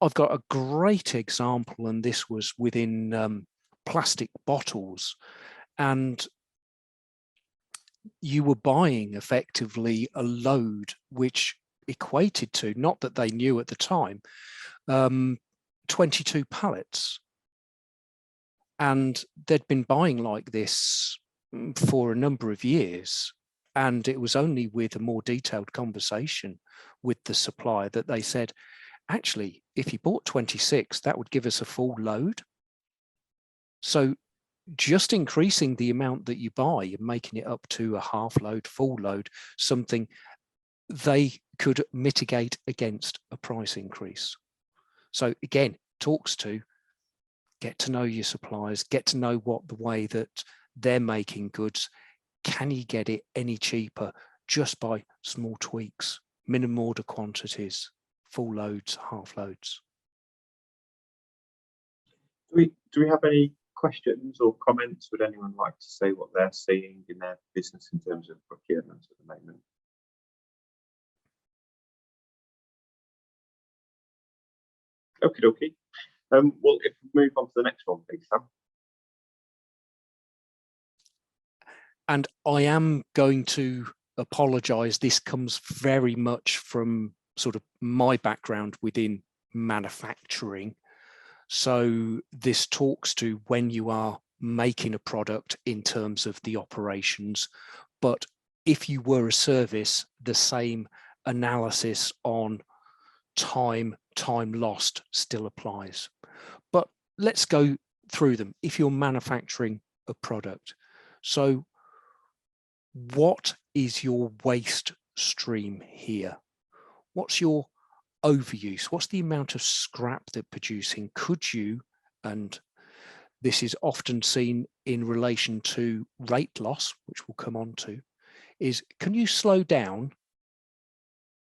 I've got a great example, and this was within plastic bottles, and you were buying effectively a load which equated to, not that they knew at the time, 22 pallets. And they'd been buying like this for a number of years. And it was only with a more detailed conversation with the supplier that they said, actually, if you bought 26, that would give us a full load. So just increasing the amount that you buy and making it up to a half load, full load, something they could mitigate against a price increase. So again, talks to get to know your suppliers, get to know what the way that they're making goods. Can you get it any cheaper just by small tweaks, minimum order quantities, full loads, half loads? Do we have any questions or comments? Would anyone like to say what they're seeing in their business in terms of procurement at the moment? Okie dokie. Well, if we move on to the next one, please, Sam. And I am going to apologise. This comes very much from sort of my background within manufacturing. So this talks to when you are making a product in terms of the operations. But if you were a service, the same analysis on time lost still applies. But let's go through them. If you're manufacturing a product, So what is your waste stream here? What's your overuse? What's the amount of scrap they're producing? Could you, and this is often seen in relation to rate loss, which we'll come on to, is can you slow down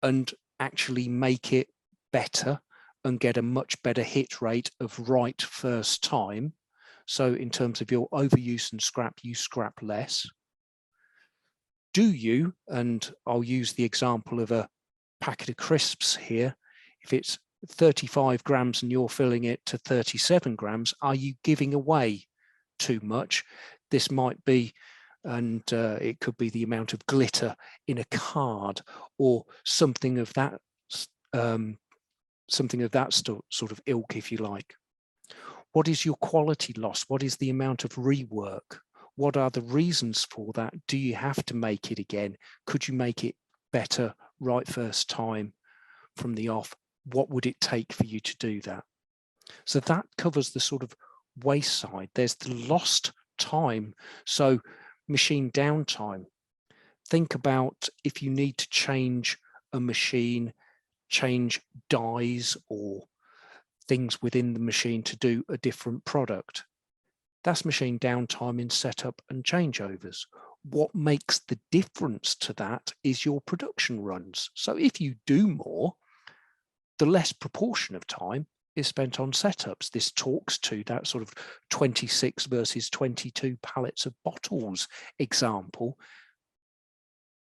and actually make it better and get a much better hit rate of right first time? So in terms of your overuse and scrap, you scrap less. Do you, and I'll use the example of a packet of crisps here, if it's 35 grams and you're filling it to 37 grams, are you giving away too much? This might be, and it could be the amount of glitter in a card or something of that sort of ilk, if you like. What is your quality loss? What is the amount of rework? What are the reasons for that? Do you have to make it again? Could you make it better right first time from the off? What would it take for you to do that? So that covers the sort of waste side. There's the lost time. So machine downtime. Think about if you need to change a machine, change dies or things within the machine to do a different product. That's machine downtime in setup and changeovers. What makes the difference to that is your production runs. So if you do more, the less proportion of time is spent on setups. This talks to that sort of 26 versus 22 pallets of bottles example.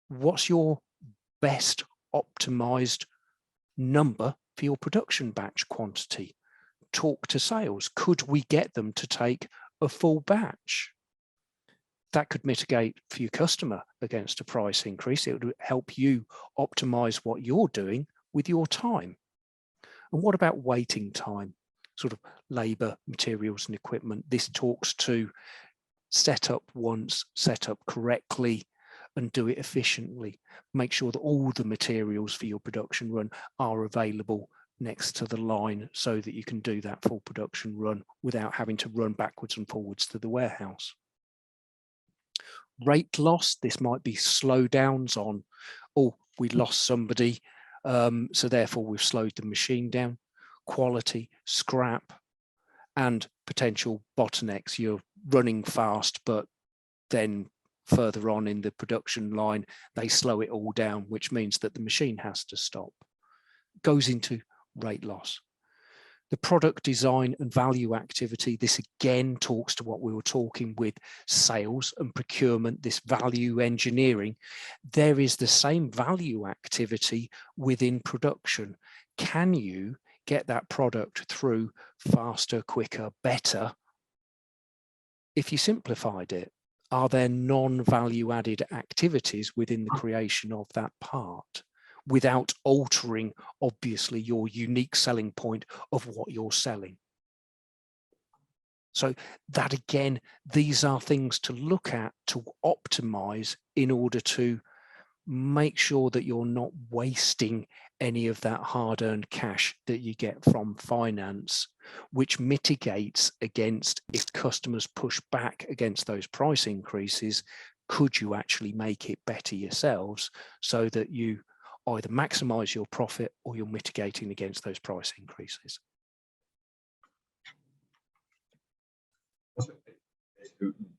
What's your best optimized number for your production batch quantity? Talk to sales. Could we get them to take a full batch? That could mitigate for your customer against a price increase. It would help you optimize what you're doing with your time. And what about waiting time? Sort of labor, materials and equipment. This talks to set up once, set up correctly and do it efficiently. Make sure that all the materials for your production run are available next to the line so that you can do that full production run without having to run backwards and forwards to the warehouse. Rate loss, this might be slowdowns on, oh, we lost somebody, so therefore we've slowed the machine down. Quality, scrap, and potential bottlenecks. You're running fast, but then further on in the production line, they slow it all down, which means that the machine has to stop. Goes into rate loss. The product design and value activity, this again talks to what we were talking with sales and procurement, this value engineering. There is the same value activity within production. Can you get that product through faster, quicker, better if you simplified it? Are there non-value added activities within the creation of that part without altering, obviously, your unique selling point of what you're selling? So that again, these are things to look at, to optimize in order to make sure that you're not wasting any of that hard-earned cash that you get from finance, which mitigates against if customers push back against those price increases. Could you actually make it better yourselves so that you either maximize your profit or you're mitigating against those price increases? It's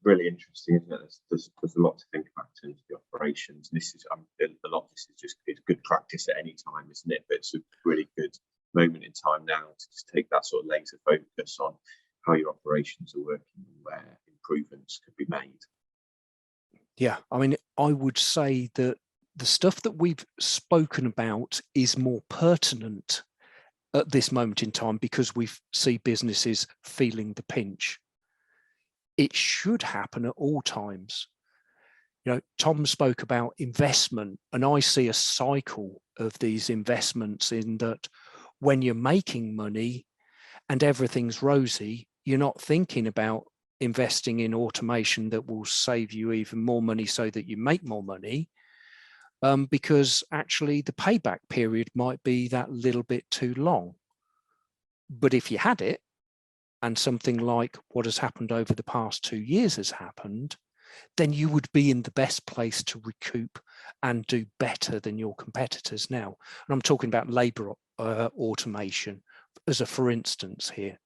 really interesting, isn't it? There's a lot to think about in terms of the operations. And this is a lot of this is just, it's good practice at any time, isn't it? But it's a really good moment in time now to just take that sort of laser focus on how your operations are working and where improvements could be made. Yeah, I mean, I would say that the stuff that we've spoken about is more pertinent at this moment in time because we see businesses feeling the pinch. It should happen at all times. You know, Tom spoke about investment, and I see a cycle of these investments in that when you're making money and everything's rosy, you're not thinking about investing in automation that will save you even more money so that you make more money, because actually the payback period might be that little bit too long. But if you had it, and something like what has happened over the past 2 years has happened, then you would be in the best place to recoup and do better than your competitors now. And I'm talking about labour automation as a for instance here.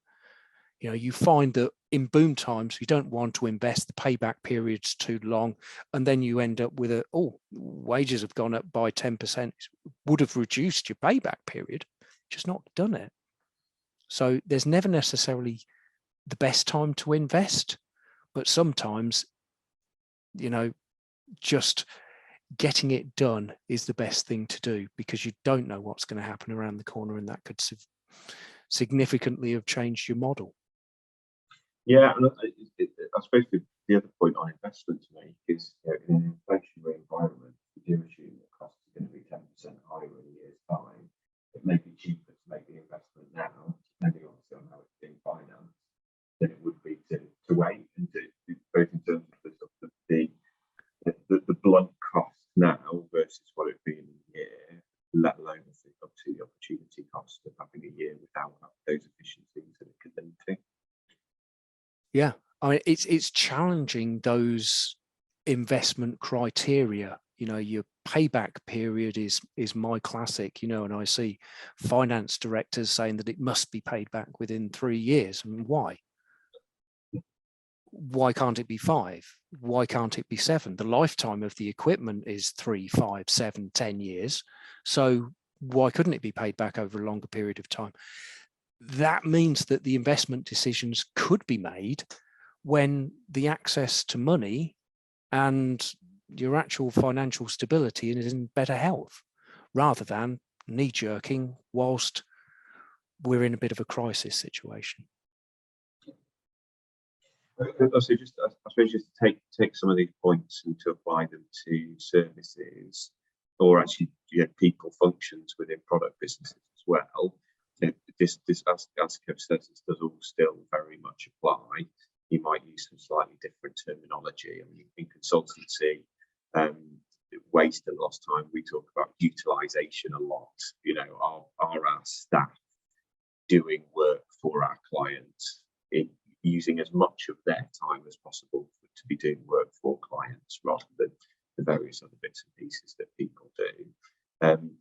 You know, you find that in boom times, you don't want to invest, the payback period's too long, and then you end up with wages have gone up by 10%, would have reduced your payback period, just not done it. So there's never necessarily the best time to invest, but sometimes, you know, just getting it done is the best thing to do, because you don't know what's going to happen around the corner, and that could significantly have changed your model. Yeah, and I suppose the other point on investment to make is, you know, in an inflationary environment, we do assume that costs are going to be 10% higher in a year's time. It may be cheaper to make the investment now, depending obviously on how it's being financed, than it would be to wait, and both in terms of the blunt cost now versus what it'd be in a year, let alone obviously the opportunity cost of having a year without those efficiencies that it could lead to. Yeah, I mean, it's challenging those investment criteria. You know, your payback period is my classic, you know, and I see finance directors saying that it must be paid back within 3 years. I mean, why? Why can't it be 5? Why can't it be 7? The lifetime of the equipment is 3, 5, 7, 10 years. So why couldn't it be paid back over a longer period of time? That means that the investment decisions could be made when the access to money and your actual financial stability is in better health, rather than knee-jerking whilst we're in a bit of a crisis situation. Also, I suppose just to take some of these points and to apply them to services, or actually, you know, people functions within product businesses as well. This as Kev says, this does all still very much apply. You might use some slightly different terminology. I mean, in consultancy, waste and lost time, we talk about utilization a lot. You know, are our staff doing work for our clients, using as much of their time as possible to be doing work for clients, rather than the various other bits and pieces that people do.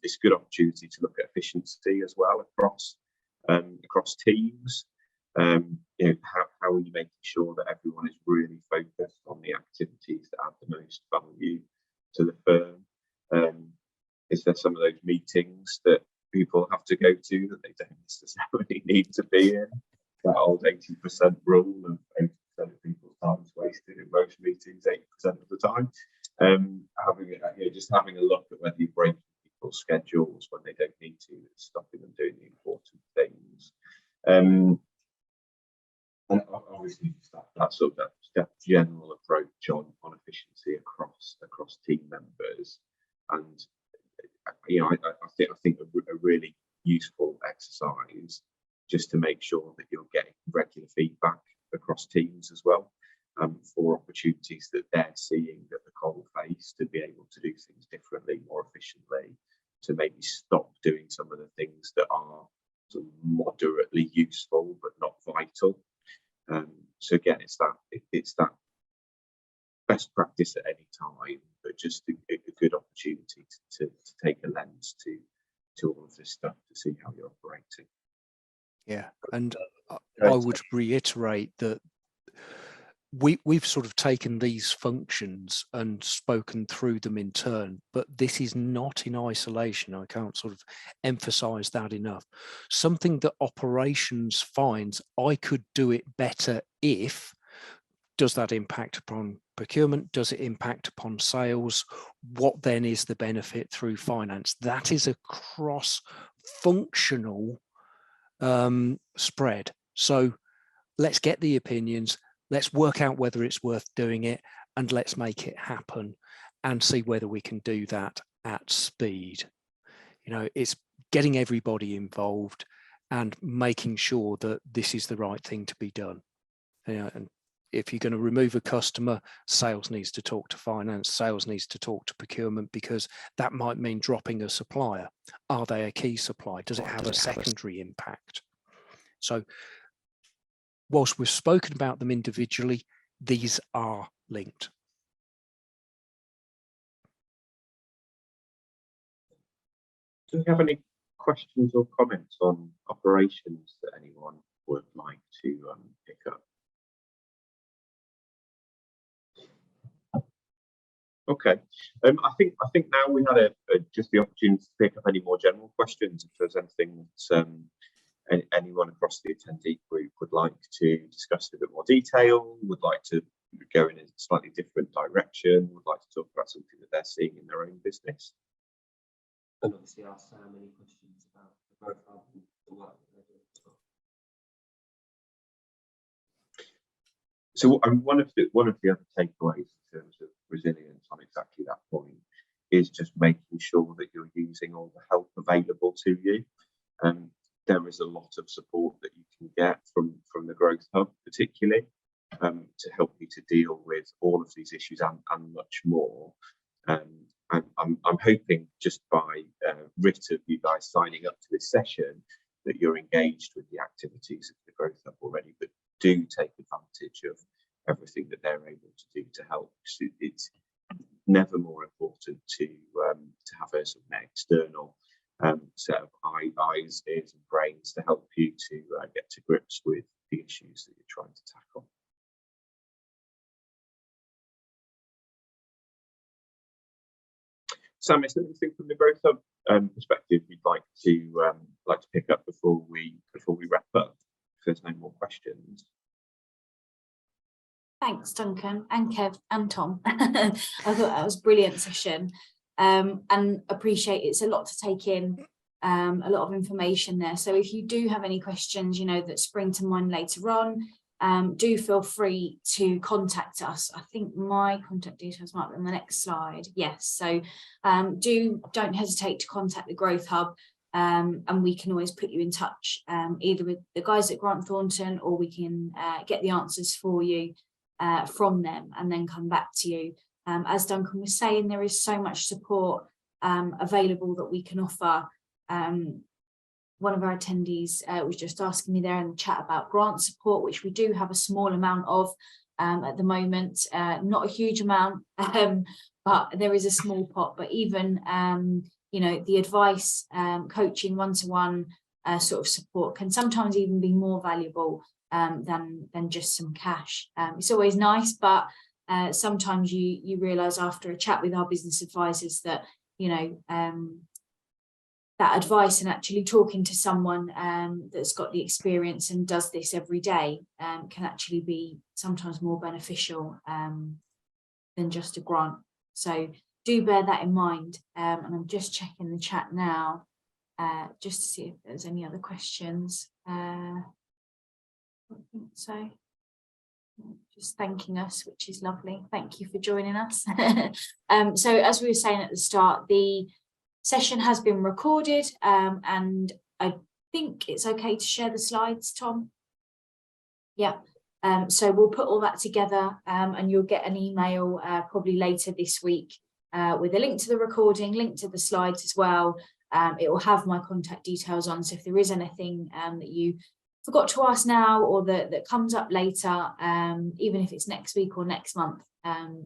It's a good opportunity to look at efficiency as well across teams. You know, how are you making sure that everyone is really focused on the activities that add the most value to the firm? Is there some of those meetings that people have to go to that they don't necessarily need to be in? That old 80% rule of 80% of people's time is wasted in most meetings 80% of the time. Just having a look at whether you break people's schedules when they don't need to, it's stopping them doing the important things. And obviously that general approach on efficiency across team members. And you know, I think a really useful exercise, just to make sure that you're getting regular feedback across teams as well, for opportunities that they're seeing at the coal face, to be able to do things differently, more efficiently, to maybe stop doing some of the things that are sort of moderately useful but not vital. So again, it's that best practice at any time, but just a good opportunity to take a lens to all of this stuff to see how you're operating. Yeah, and I would reiterate that we've sort of taken these functions and spoken through them in turn, but this is not in isolation. I can't sort of emphasize that enough. Something that operations finds, I could do it better if, does that impact upon procurement? Does it impact upon sales? What then is the benefit through finance? That is a cross-functional spread. So let's get the opinions, let's work out whether it's worth doing it, and let's make it happen and see whether we can do that at speed. You know, it's getting everybody involved and making sure that this is the right thing to be done. You know, and if you're going to remove a customer, sales needs to talk to finance, sales needs to talk to procurement, because that might mean dropping a supplier. Are they a key supplier? Does it have a secondary impact? So whilst we've spoken about them individually, these are linked. Do we have any questions or comments on operations that anyone would like to pick up? Okay, I think now we had just the opportunity to pick up any more general questions. If there's anything that anyone across the attendee group would like to discuss in a bit more detail, would like to go in a slightly different direction, would like to talk about something that they're seeing in their own business. And obviously ask Sam any questions about the growth hub and the work that they're doing as well. So one of the other takeaways in terms of resilience on exactly that point is just making sure that you're using all the help available to you. There is a lot of support that you can get from the Growth Hub, particularly to help you to deal with all of these issues and much more. And I'm hoping just by writ of you guys signing up to this session that you're engaged with the activities of the Growth Hub already, but do take advantage of everything that they're able to do to help. It's never more important to have a sort of external set of eyes, ears and brains to help you to get to grips with the issues that you're trying to tackle. Sam, is there anything from the Growth Hub perspective you'd like to pick up before we wrap up? If there's no more questions. Thanks, Duncan and Kev and Tom. I thought that was a brilliant session, and appreciate it's a lot to take in, a lot of information there. So if you do have any questions, that spring to mind later on, do feel free to contact us. I think my contact details might be on the next slide. Yes, so don't hesitate to contact the Growth Hub, and we can always put you in touch either with the guys at Grant Thornton, or we can get the answers for you from them and then come back to you. As Duncan was saying, there is so much support available that we can offer. One of our attendees was just asking me there in the chat about grant support, which we do have a small amount of at the moment, not a huge amount, but there is a small pot. But even the advice, coaching, one-to-one sort of support can sometimes even be more valuable than just some cash. It's always nice, but sometimes you realise after a chat with our business advisors that that advice and actually talking to someone that's got the experience and does this every day can actually be sometimes more beneficial than just a grant. So do bear that in mind. And I'm just checking the chat now just to see if there's any other questions. I don't think so. Just thanking us, which is lovely. Thank you for joining us. So as we were saying at the start, the session has been recorded, and I think it's okay to share the slides, Tom. Yeah. So we'll put all that together, and you'll get an email probably later this week with a link to the recording, link to the slides as well. It will have my contact details on, so if there is anything that you forgot to ask now or that comes up later, even if it's next week or next month,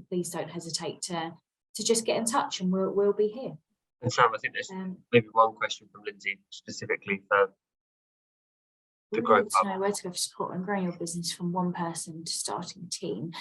please don't hesitate to just get in touch, and we'll be here. And Sam, I think there's maybe one question from Lindsay specifically for the Growth Hub. Know where to go for support and growing your business from one person to starting a team.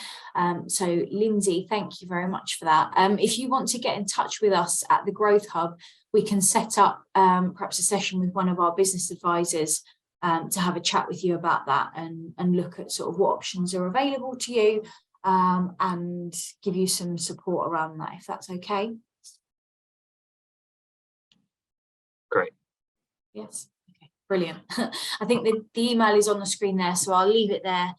So Lindsay, thank you very much for that. If you want to get in touch with us at the Growth Hub, we can set up perhaps a session with one of our business advisors to have a chat with you about that and look at sort of what options are available to you, and give you some support around that, if that's okay. Great. Yes. Okay. Brilliant. I think the email is on the screen there, so I'll leave it there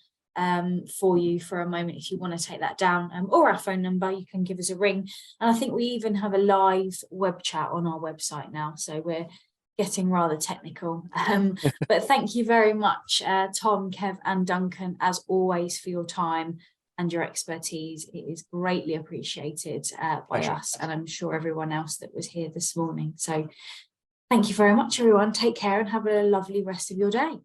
for you for a moment if you want to take that down, or our phone number. You can give us a ring, and I think we even have a live web chat on our website now, so we're getting rather technical. But thank you very much, Tom, Kev and Duncan, as always, for your time and your expertise. It is greatly appreciated by us, and I'm sure everyone else that was here this morning. So thank you very much, everyone. Take care and have a lovely rest of your day.